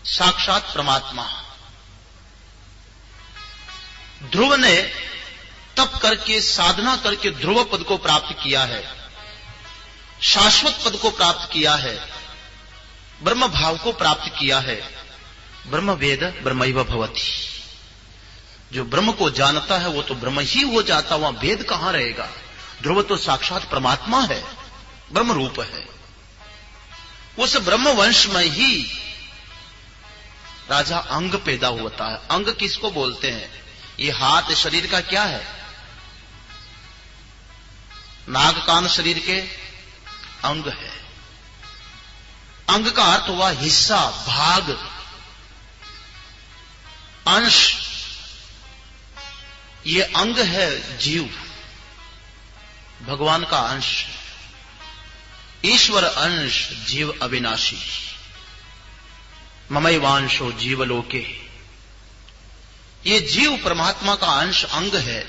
साक्षात परमात्मा। ध्रुव ने तप करके, साधना करके ध्रुव पद को प्राप्त किया है, शाश्वत पद को प्राप्त किया है, ब्रह्म भाव को प्राप्त किया है। ब्रह्म वेद ब्रह्मैव भवति। जो ब्रह्म को जानता है वो तो ब्रह्म ही हो जाता, वहां भेद कहां रहेगा? ध्रुव तो साक्षात परमात्मा है, ब्रह्म रूप है। उस ब्रह्म वंश में ही राजा अंग पैदा होता है। अंग किसको बोलते हैं? ये हाथ शरीर का क्या है? नाग कान शरीर के अंग है। अंग का अर्थ हुआ हिस्सा, भाग, अंश। ये अंग है जीव, भगवान का अंश, ईश्वर अंश, जीव अविनाशी। ममैवांशो जीवलोके, ये जीव परमात्मा का अंश अंग है।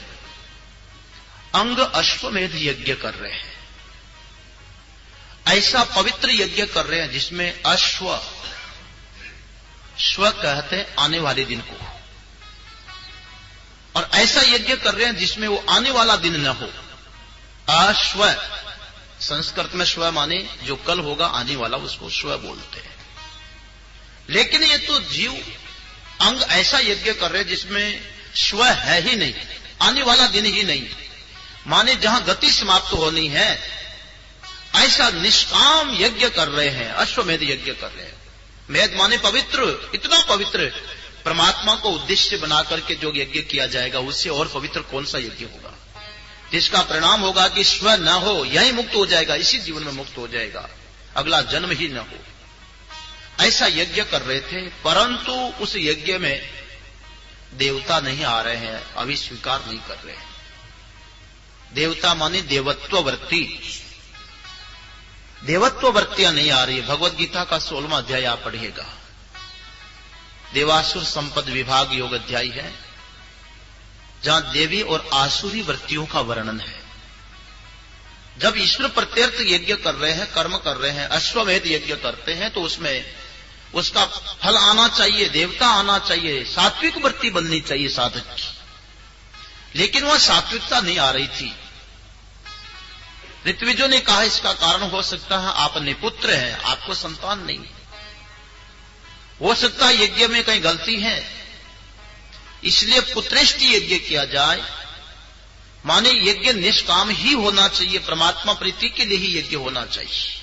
अंग अश्वमेध यज्ञ कर रहे हैं, ऐसा पवित्र यज्ञ कर रहे हैं जिसमें अश्व, श्व कहते हैं आने वाले दिन को, और ऐसा यज्ञ कर रहे हैं जिसमें वो आने वाला दिन न हो। अश्व, संस्कृत में श्व माने जो कल होगा, आने वाला, उसको श्व बोलते हैं। लेकिन ये तो जीव अंग ऐसा यज्ञ कर रहे हैं जिसमें श्व है ही नहीं, आने वाला दिन ही नहीं, माने जहां गति समाप्त होनी है, ऐसा निष्काम यज्ञ कर रहे हैं, अश्वमेध यज्ञ कर रहे हैं। मेध माने पवित्र, इतना पवित्र, परमात्मा को उद्देश्य बना करके जो यज्ञ किया जाएगा उससे और पवित्र कौन सा यज्ञ होगा, जिसका परिणाम होगा कि स्व न हो, यही मुक्त हो जाएगा, इसी जीवन में मुक्त हो जाएगा, अगला जन्म ही न हो। ऐसा यज्ञ कर रहे थे, परंतु उस यज्ञ में देवता नहीं आ रहे हैं, अभी स्वीकार नहीं कर रहे हैं। देवता माने देवत्व वृत्ति, देवत्व वृत्तियां नहीं आ रही है। भगवत गीता का 16वां अध्याय आप पढ़िएगा, देवासुर संपद विभाग योग अध्याय है, जहां देवी और आसुरी वृत्तियों का वर्णन है। जब ईश्वर प्रत्यर्थ यज्ञ कर रहे हैं, कर्म कर रहे हैं, अश्वमेध यज्ञ करते हैं, तो उसमें उसका फल आना चाहिए, देवता आना चाहिए, सात्विक वृत्ति बननी चाहिए साधक की, लेकिन वह सात्विकता नहीं आ रही थी। ऋत्विजों ने कहा इसका कारण हो सकता है आप निपुत्र हैं, आपको संतान नहीं है, हो सकता है यज्ञ में कहीं गलती है, इसलिए पुत्रेष्टि यज्ञ किया जाए। माने यज्ञ निष्काम ही होना चाहिए, परमात्मा प्रीति के लिए ही यज्ञ होना चाहिए।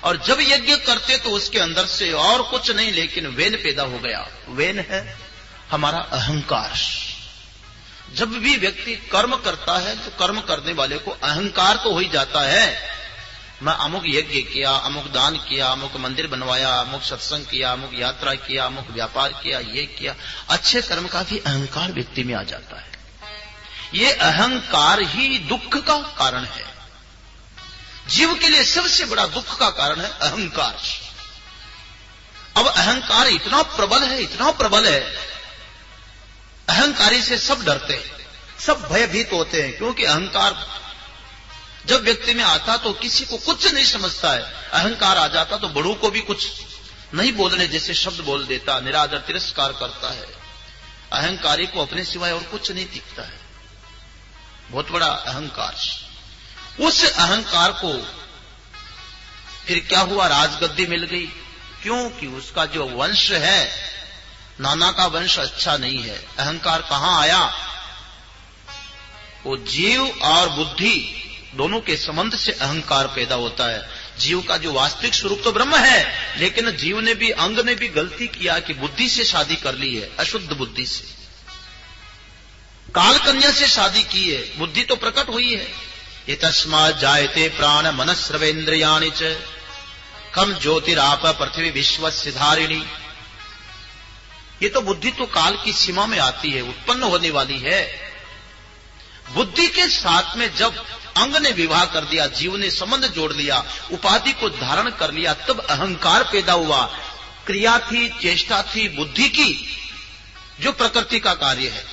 और जब यज्ञ करते तो उसके अंदर से और कुछ नहीं लेकिन वेन पैदा हो गया। वेन है हमारा अहंकार। जब भी व्यक्ति कर्म करता है तो कर्म करने वाले को अहंकार तो हो ही जाता है, मैं अमुक यज्ञ किया, अमुक दान किया, अमुक मंदिर बनवाया, अमुक सत्संग किया, अमुक यात्रा किया, अमुक व्यापार किया, ये किया। अच्छे कर्म का भी अहंकार व्यक्ति में आ जाता है। ये अहंकार ही दुख का कारण है। जीव के लिए सबसे बड़ा दुख का कारण है अहंकार। अब अहंकार इतना प्रबल है, इतना प्रबल है, अहंकारी से सब डरते हैं, सब भयभीत होते हैं, क्योंकि अहंकार जब व्यक्ति में आता तो किसी को कुछ नहीं समझता है। अहंकार आ जाता तो बड़ों को भी कुछ नहीं बोलने जैसे शब्द बोल देता, निरादर तिरस्कार करता है। अहंकारी को अपने सिवाय और कुछ नहीं दिखता है, बहुत बड़ा अहंकार। उस अहंकार को फिर क्या हुआ, राजगद्दी मिल गई, क्योंकि उसका जो वंश है, नाना का वंश अच्छा नहीं है। अहंकार कहां आया, वो जीव और बुद्धि दोनों के संबंध से अहंकार पैदा होता है। जीव का जो वास्तविक स्वरूप तो ब्रह्म है, लेकिन जीव ने भी, अंग ने भी गलती किया कि बुद्धि से शादी कर ली है, अशुद्ध बुद्धि से, काल कन्या से शादी की है, बुद्धि तो प्रकट हुई है। ये तस्मात् जायते प्राण मनस्रवेन्द्रियाणि च कम ज्योतिराप पृथ्वी विश्वस्य धारिणी। ये तो बुद्धि तो काल की सीमा में आती है, उत्पन्न होने वाली है। बुद्धि के साथ में जब अंग ने विवाह कर दिया, जीव ने संबंध जोड़ लिया, उपाधि को धारण कर लिया, तब अहंकार पैदा हुआ। क्रिया थी, चेष्टा थी बुद्धि की, जो प्रकृति का कार्य है।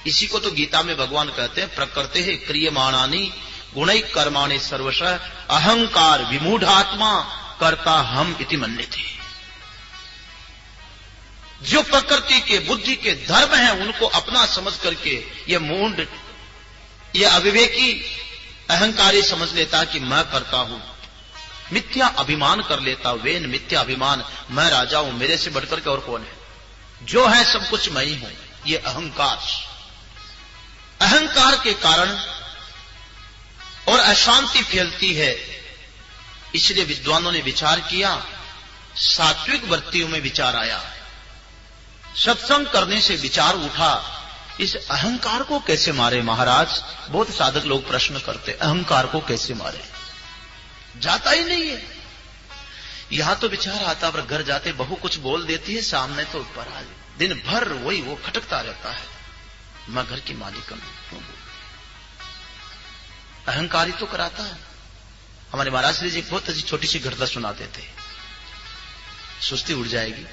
इसी को तो गीता में भगवान कहते हैं, प्रकृति है क्रियमाणानि गुणैः कर्माणि सर्वशः अहंकार विमूढ़ात्मा कर्ता हम इति मन्यते। जो प्रकृति के, बुद्धि के धर्म हैं, उनको अपना समझ करके ये मूढ़, ये अविवेकी अहंकारी समझ लेता कि मैं करता हूं, मिथ्या अभिमान कर लेता। वेन मिथ्या अभिमान, मैं राजा हूं, मेरे से बढ़कर के और कौन है, जो है सब कुछ मैं ही हूं, ये अहंकार। अहंकार के कारण और अशांति फैलती है। इसलिए विद्वानों ने विचार किया, सात्विक वृत्तियों में विचार आया, सत्संग करने से विचार उठा, इस अहंकार को कैसे मारे महाराज। बहुत साधक लोग प्रश्न करते, अहंकार को कैसे मारे, जाता ही नहीं है। यहां तो विचार आता, पर घर जाते बहू कुछ बोल देती है सामने, तो दिन भर वही वो खटकता रहता है। मैं घर की मालिकन हूं। अहंकारी तो कराता है। हमारे महाराज श्री जी एक बहुत अच्छी छोटी सी घटना सुनाते थे, सुस्ती उड़ जाएगी।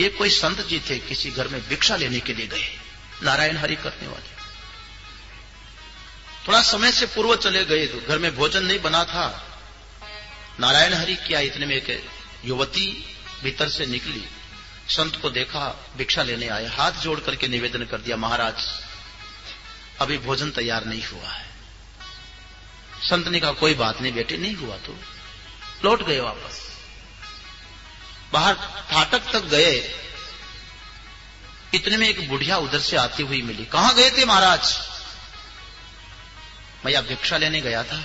एक कोई संत जी थे, किसी घर में भिक्षा लेने के लिए गए, नारायण हरि करने वाले। थोड़ा समय से पूर्व चले गए तो घर में भोजन नहीं बना था। नारायण हरि किया, इतने में एक युवती भीतर से निकली, संत को देखा, भिक्षा लेने आए, हाथ जोड़ करके निवेदन कर दिया, महाराज अभी भोजन तैयार नहीं हुआ है। संत ने कहा कोई बात नहीं बेटे, नहीं हुआ तो लौट गए वापस। बाहर फाटक तक गए, इतने में एक बुढ़िया उधर से आती हुई मिली। कहां गए थे महाराज? मैं भिक्षा लेने गया था।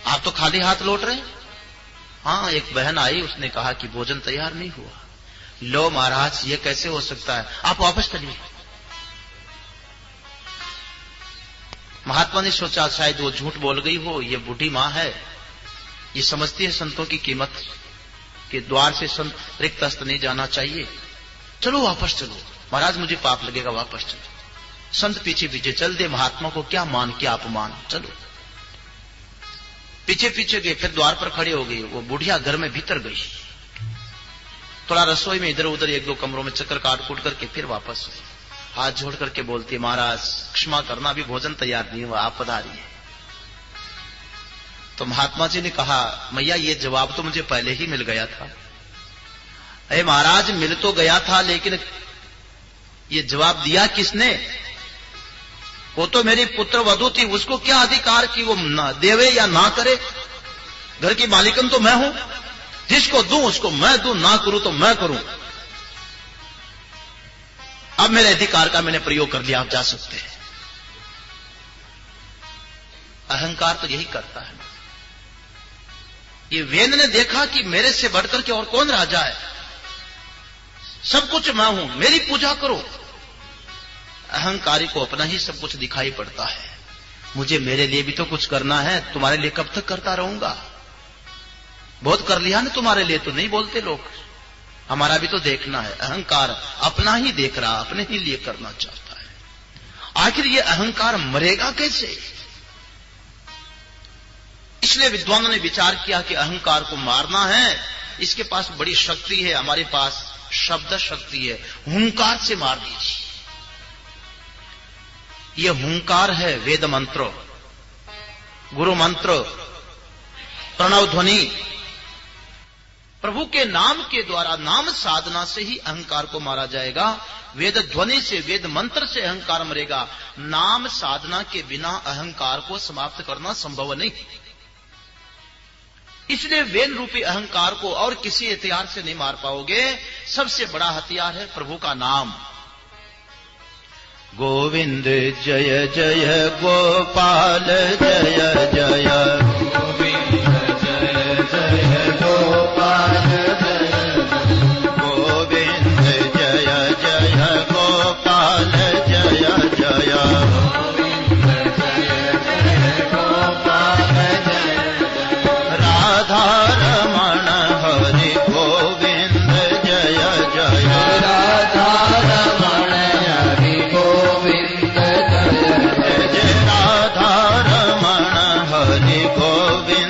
आप तो खाली हाथ लौट रहे? हाँ, एक बहन आई, उसने कहा कि भोजन तैयार नहीं हुआ। लो महाराज, ये कैसे हो सकता है, आप वापस चलिए। महात्मा ने सोचा शायद वो झूठ बोल गई हो, ये बूढ़ी मां है, ये समझती है संतों की कीमत, कि द्वार से संत रिक्त हस्त नहीं जाना चाहिए। चलो वापस चलो महाराज, मुझे पाप लगेगा, वापस चलो। संत पीछे पीछे चल दे, महात्मा को क्या मान क्या अपमान, चलो। पीछे पीछे गए, फिर द्वार पर खड़े हो गए। वो बुढ़िया घर में भीतर गई, थोड़ा रसोई में इधर उधर एक दो कमरों में चक्कर काट कूट करके फिर वापस हुई। हाथ जोड़ करके बोलती है, महाराज क्षमा करना, अभी भोजन तैयार नहीं हुआ, आप पधारिए। तो महात्मा जी ने कहा, मैया ये जवाब तो मुझे पहले ही मिल गया था। अरे महाराज मिल तो गया था, लेकिन ये जवाब दिया किसने? वो तो मेरी पुत्र वधू थी, उसको क्या अधिकार कि वो ना देवे या ना करे? घर की मालिकन तो मैं हूं, जिसको दूं उसको मैं दूं, ना करूं तो मैं करूं। अब मेरे अधिकार का मैंने प्रयोग कर लिया, आप जा सकते हैं। अहंकार तो यही करता है। ये वेद ने देखा कि मेरे से बढ़कर के और कौन राजा है, सब कुछ मैं हूं, मेरी पूजा करो। अहंकारी को अपना ही सब कुछ दिखाई पड़ता है। मुझे मेरे लिए भी तो कुछ करना है, तुम्हारे लिए कब तक करता रहूंगा? बहुत कर लिया ना तुम्हारे लिए, तो नहीं बोलते लोग, हमारा भी तो देखना है। अहंकार अपना ही देख रहा, अपने ही लिए करना चाहता है। आखिर ये अहंकार मरेगा कैसे? इसलिए विद्वानों ने विचार किया कि अहंकार को मारना है। इसके पास बड़ी शक्ति है, हमारे पास शब्द शक्ति है, हुंकार से मार दीजिए। ये हुंकार है वेद मंत्र, गुरु मंत्र, प्रणव ध्वनि। प्रभु के नाम के द्वारा, नाम साधना से ही अहंकार को मारा जाएगा। वेद ध्वनि से, वेद मंत्र से अहंकार मरेगा। नाम साधना के बिना अहंकार को समाप्त करना संभव नहीं। इसलिए वेद रूपी अहंकार को और किसी हथियार से नहीं मार पाओगे। सबसे बड़ा हथियार है प्रभु का नाम। गोविंद जय जय गोपाल जय जय, गोविंद जय जय गोपाल जय, गोविंद जय जय गोपाल जय जय, गोविंद जय जय गोपाल जय, राधा रमण हरि गोविंद जय जय, राधा रमण हरि गोविंद जय जय, राधा रमण हरि गोविंद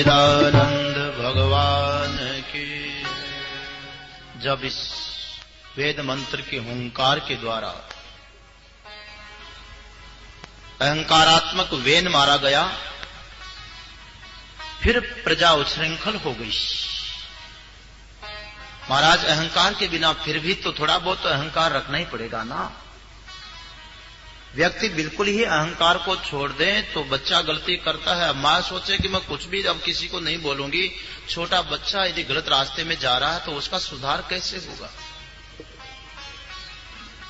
सच्चिदानंद भगवान की। जब इस वेद मंत्र के हुंकार के द्वारा अहंकारात्मक वेन मारा गया, फिर प्रजा उच्छृंखल हो गई। महाराज, अहंकार के बिना फिर भी तो थोड़ा बहुत तो अहंकार रखना ही पड़ेगा ना। व्यक्ति बिल्कुल ही अहंकार को छोड़ दे तो बच्चा गलती करता है। मां सोचे कि मैं कुछ भी अब किसी को नहीं बोलूंगी, छोटा बच्चा यदि गलत रास्ते में जा रहा है तो उसका सुधार कैसे होगा?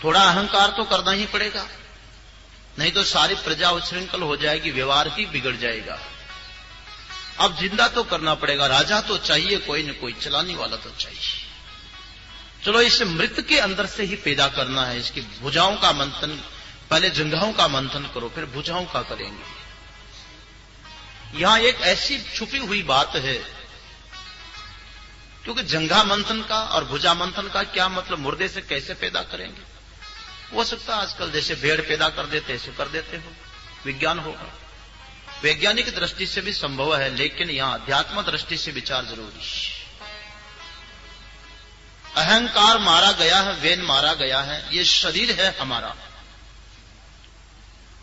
थोड़ा अहंकार तो करना ही पड़ेगा, नहीं तो सारी प्रजा उच्छृंखल हो जाएगी, व्यवहार ही बिगड़ जाएगा। अब जिंदा तो करना पड़ेगा, राजा तो चाहिए, कोई न कोई चलाने वाला तो चाहिए। चलो इसे मृत के अंदर से ही पैदा करना है। इसकी भुजाओं का मंथन, पहले जंघाओं का मंथन करो, फिर भुजाओं का करेंगे। यहां एक ऐसी छुपी हुई बात है, क्योंकि जंघा मंथन का और भुजा मंथन का क्या मतलब? मुर्दे से कैसे पैदा करेंगे? हो सकता है आजकल जैसे भेड़ पैदा कर देते ऐसे कर देते हो, विज्ञान होगा। वैज्ञानिक दृष्टि से भी संभव है, लेकिन यहां अध्यात्म दृष्टि से विचार जरूरी है। अहंकार मारा गया है, वेन मारा गया है, ये शरीर है हमारा।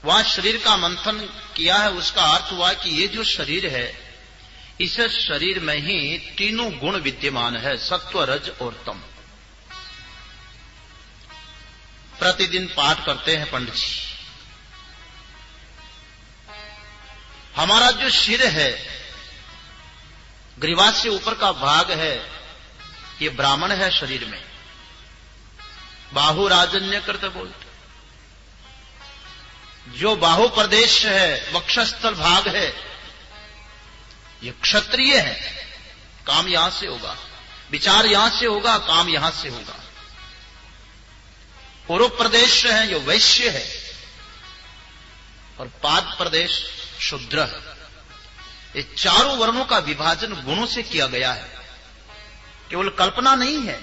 वहां शरीर का मंथन किया है, उसका अर्थ हुआ कि ये जो शरीर है, इस शरीर में ही तीनों गुण विद्यमान है, सत्व, रज और तम। प्रतिदिन पाठ करते हैं पंडित जी। हमारा जो सिर है, ग्रीवा से ऊपर का भाग है, ये ब्राह्मण है शरीर में। बाहु राजन्य करते बोलते। जो बाहु प्रदेश है, वक्षस्थल भाग है, ये क्षत्रिय है। काम यहां से होगा, विचार यहां से होगा, काम यहां से होगा। पूर्व प्रदेश है, जो वैश्य है, और पाद प्रदेश शूद्र है। ये चारों वर्णों का विभाजन गुणों से किया गया है, केवल कल्पना नहीं है,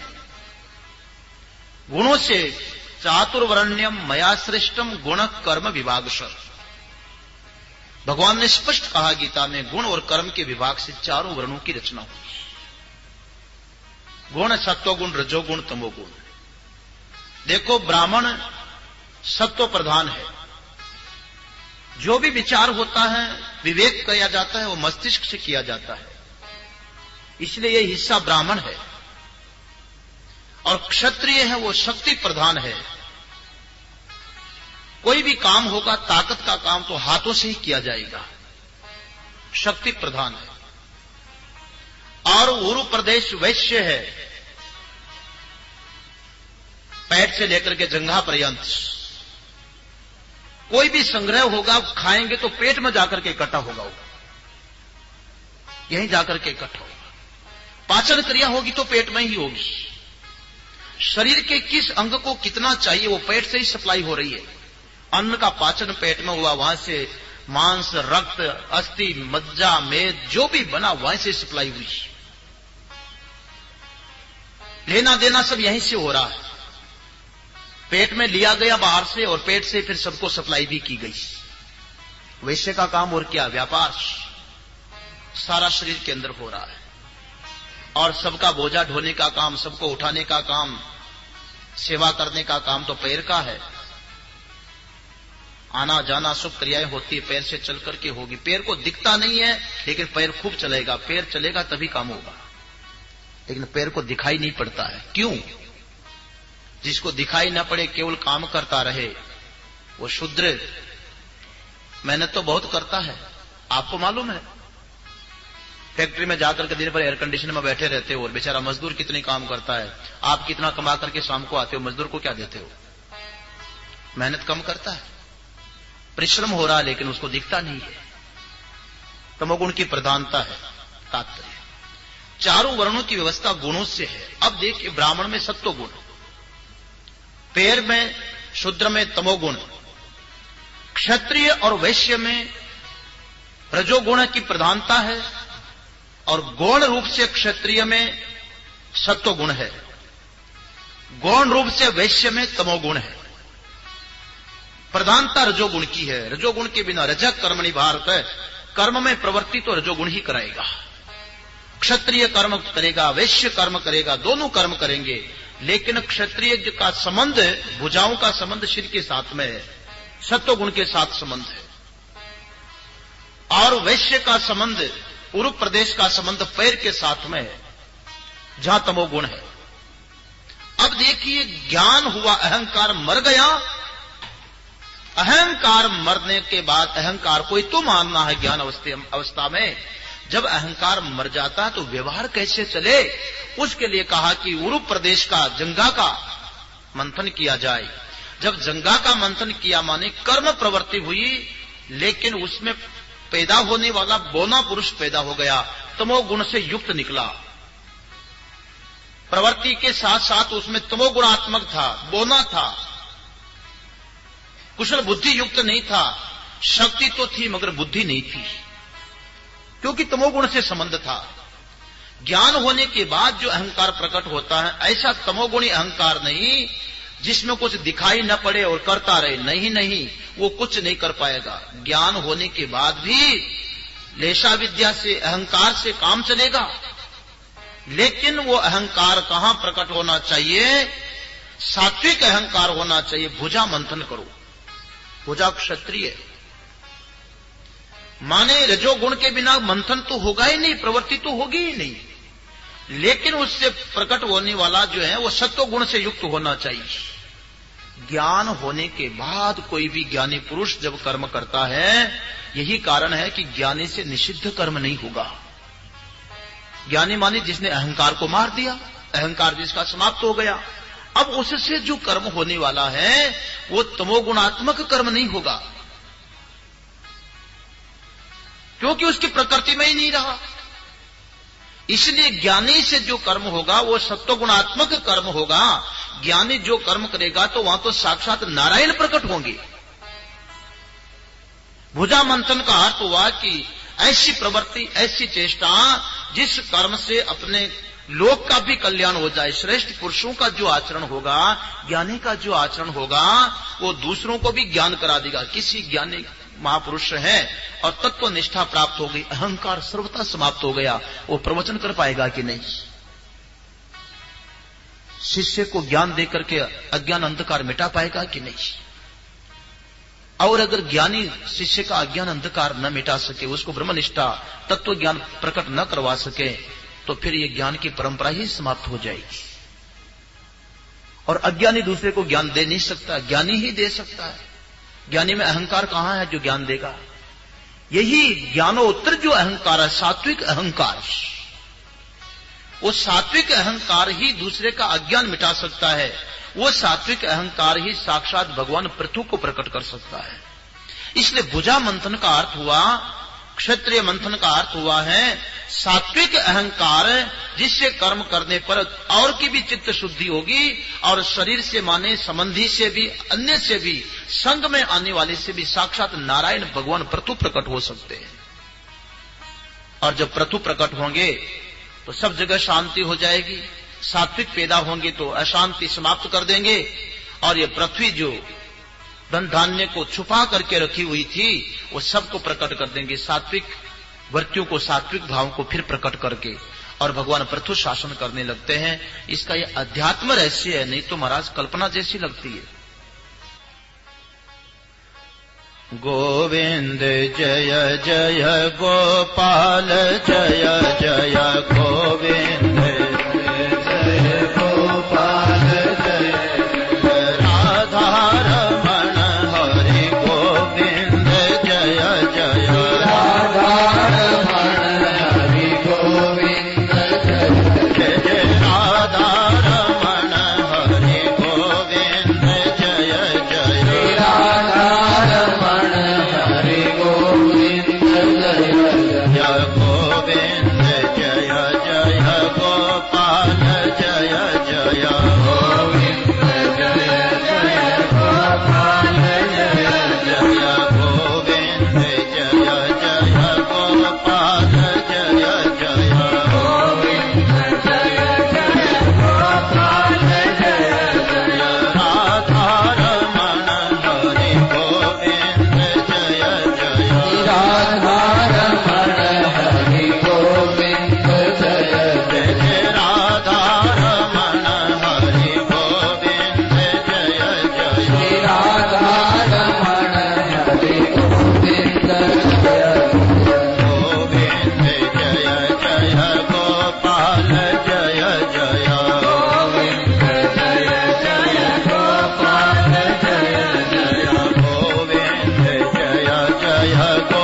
गुणों से। चातुर्वर्ण्यम मया श्रेष्ठम गुण कर्म विभागशः। भगवान ने स्पष्ट कहा गीता में, गुण और कर्म के विभाग से चारों वर्णों की रचना हुई। गुण सत्वगुण, रजोगुण, तमोगुण। देखो, ब्राह्मण सत्व प्रधान है। जो भी विचार होता है, विवेक किया जाता है, वो मस्तिष्क से किया जाता है, इसलिए ये हिस्सा ब्राह्मण है। और क्षत्रिय है, वो शक्ति प्रधान है। कोई भी काम होगा, ताकत का काम तो हाथों से ही किया जाएगा, शक्ति प्रधान है। और उरु प्रदेश वैश्य है, पैर से लेकर के जंघा पर्यंत। कोई भी संग्रह होगा, खाएंगे तो पेट में जाकर के इकट्ठा होगा, यहीं जाकर के इकट्ठा होगा। पाचन क्रिया होगी तो पेट में ही होगी। शरीर के किस अंग को कितना चाहिए, वो पेट से ही सप्लाई हो रही है। अन्न का पाचन पेट में हुआ, वहां से मांस, रक्त, अस्थि, मज्जा, मेद जो भी बना वहां से सप्लाई हुई। लेना देना सब यहीं से हो रहा है। पेट में लिया गया बाहर से, और पेट से फिर सबको सप्लाई भी की गई। वैश्य का काम और क्या? व्यापार सारा शरीर के अंदर हो रहा है। और सबका बोझा ढोने का काम, सबको उठाने का काम, सेवा करने का काम तो पैर का है। आना जाना सब क्रियाएं होती है, पैर से चल करके होगी। पैर को दिखता नहीं है, लेकिन पैर खूब चलेगा। पैर चलेगा तभी काम होगा, लेकिन पैर को दिखाई नहीं पड़ता है। क्यों? जिसको दिखाई न पड़े, केवल काम करता रहे, वो शूद्र। मेहनत तो बहुत करता है, आपको मालूम है। फैक्ट्री में जाकर के दिन भर एयर कंडीशन में बैठे रहते हो, और बेचारा मजदूर कितने काम करता है। आप कितना कमा करके शाम को आते हो, मजदूर को क्या देते हो? मेहनत कम करता है, परिश्रम हो रहा है, लेकिन उसको दिखता नहीं है। तमोगुण की प्रधानता है तात्पर्य। चारों वर्णों की व्यवस्था गुणों से है। अब देखिए, ब्राह्मण में सत्व गुण, पैर में शूद्र में तमोगुण, क्षत्रिय और वैश्य में रजोगुण की प्रधानता है, और गौण रूप से क्षत्रिय में सत्व गुण है, गौण रूप से वैश्य में तमोगुण है। प्रधानता रजोगुण की है। रजोगुण के बिना रजक कर्मणि भारत है, कर्म में प्रवृत्ति तो रजोगुण ही कराएगा। क्षत्रिय कर्म करेगा, वैश्य कर्म करेगा, दोनों कर्म करेंगे, लेकिन क्षत्रिय का संबंध, भुजाओं का संबंध सिर के साथ में है, सत्वगुण के साथ संबंध है। और वैश्य का संबंध, उरुप प्रदेश का संबंध पैर के साथ में है, जहां तमोगुण है। अब देखिए, ज्ञान हुआ, अहंकार मर गया। अहंकार मरने के बाद अहंकार को ही तो मानना है ज्ञान अवस्था में। जब अहंकार मर जाता है तो व्यवहार कैसे चले, उसके लिए कहा कि उरुप प्रदेश का, जंगा का मंथन किया जाए। जब जंगा का मंथन किया माने कर्म प्रवृत्ति हुई, लेकिन उसमें पैदा होने वाला बोना पुरुष पैदा हो गया, तमोगुण से युक्त निकला। प्रवृत्ति के साथ साथ उसमें तमोगुणात्मक था, बोना था, कुशल बुद्धि युक्त नहीं था। शक्ति तो थी मगर बुद्धि नहीं थी, क्योंकि तमोगुण से संबंध था। ज्ञान होने के बाद जो अहंकार प्रकट होता है, ऐसा तमोगुणी अहंकार नहीं जिसमें कुछ दिखाई न पड़े और करता रहे। नहीं, वो कुछ नहीं कर पाएगा। ज्ञान होने के बाद भी लेशा विद्या से, अहंकार से काम चलेगा, लेकिन वो अहंकार कहां प्रकट होना चाहिए? सात्विक अहंकार होना चाहिए। भुजा मंथन करो, भुजा क्षत्रिय माने रजोगुण के बिना मंथन तो होगा ही नहीं, प्रवृत्ति तो होगी ही नहीं, लेकिन उससे प्रकट होने वाला जो है वो सत्वगुण से युक्त होना चाहिए। ज्ञान होने के बाद कोई भी ज्ञानी पुरुष जब कर्म करता है, यही कारण है कि ज्ञानी से निषिद्ध कर्म नहीं होगा। ज्ञानी माने जिसने अहंकार को मार दिया, अहंकार जिसका समाप्त हो गया, अब उससे जो कर्म होने वाला है वो तमोगुणात्मक कर्म नहीं होगा, क्योंकि उसकी प्रकृति में ही नहीं रहा। इसलिए ज्ञानी से जो कर्म होगा वो सत्वगुणात्मक कर्म होगा। ज्ञानी जो कर्म करेगा तो वहां तो साक्षात नारायण प्रकट होंगे। भुजा मंथन का अर्थ हुआ कि ऐसी प्रवृत्ति, ऐसी चेष्टा जिस कर्म से अपने लोक का भी कल्याण हो जाए। श्रेष्ठ पुरुषों का जो आचरण होगा, ज्ञानी का जो आचरण होगा, वो दूसरों को भी ज्ञान करा देगा। किसी ज्ञानी महापुरुष है और तत्व निष्ठा प्राप्त हो गई, अहंकार सर्वथा समाप्त हो गया, वो प्रवचन कर पाएगा कि नहीं? शिष्य को ज्ञान देकर के अज्ञान अंधकार मिटा पाएगा कि नहीं? और अगर ज्ञानी शिष्य का अज्ञान अंधकार न मिटा सके, उसको ब्रह्मनिष्ठा तत्व ज्ञान प्रकट न करवा सके, तो फिर ये ज्ञान की परंपरा ही समाप्त हो जाएगी। और अज्ञानी दूसरे को ज्ञान दे नहीं सकता, ज्ञानी ही दे सकता है। ज्ञानी में अहंकार कहां है जो ज्ञान देगा? यही ज्ञानोत्तर जो अहंकार है, सात्विक अहंकार, वो सात्विक अहंकार ही दूसरे का अज्ञान मिटा सकता है। वो सात्विक अहंकार ही साक्षात भगवान पृथु को प्रकट कर सकता है। इसलिए भुजा मंथन का अर्थ हुआ, क्षत्रिय मंथन का अर्थ हुआ है सात्विक अहंकार, जिससे कर्म करने पर और की भी चित्त शुद्धि होगी और शरीर से माने संबंधी से भी, अन्य से भी, संग में आने वाले से भी साक्षात नारायण भगवान पृथु प्रकट हो सकते हैं। और जब पृथु प्रकट होंगे तो सब जगह शांति हो जाएगी। सात्विक पैदा होंगे तो अशांति समाप्त कर देंगे, और ये पृथ्वी जो धन धान्य को छुपा करके रखी हुई थी वो सबको प्रकट कर देंगे। सात्विक वृत्तियों को, सात्विक भाव को फिर प्रकट करके, और भगवान पृथु शासन करने लगते हैं। इसका ये अध्यात्म रहस्य है, नहीं तो महाराज कल्पना जैसी लगती है। गोविंद जय जय गोपाल जय जय गोविंद जय गोपाल जय राधा रमण हरि गोविंद जय जय राधा रमण हरि गोविंद जय जय राधा रमण हरि गोविंद जय जय राधा रमण हरि गोविंद जय जय गोविंद जय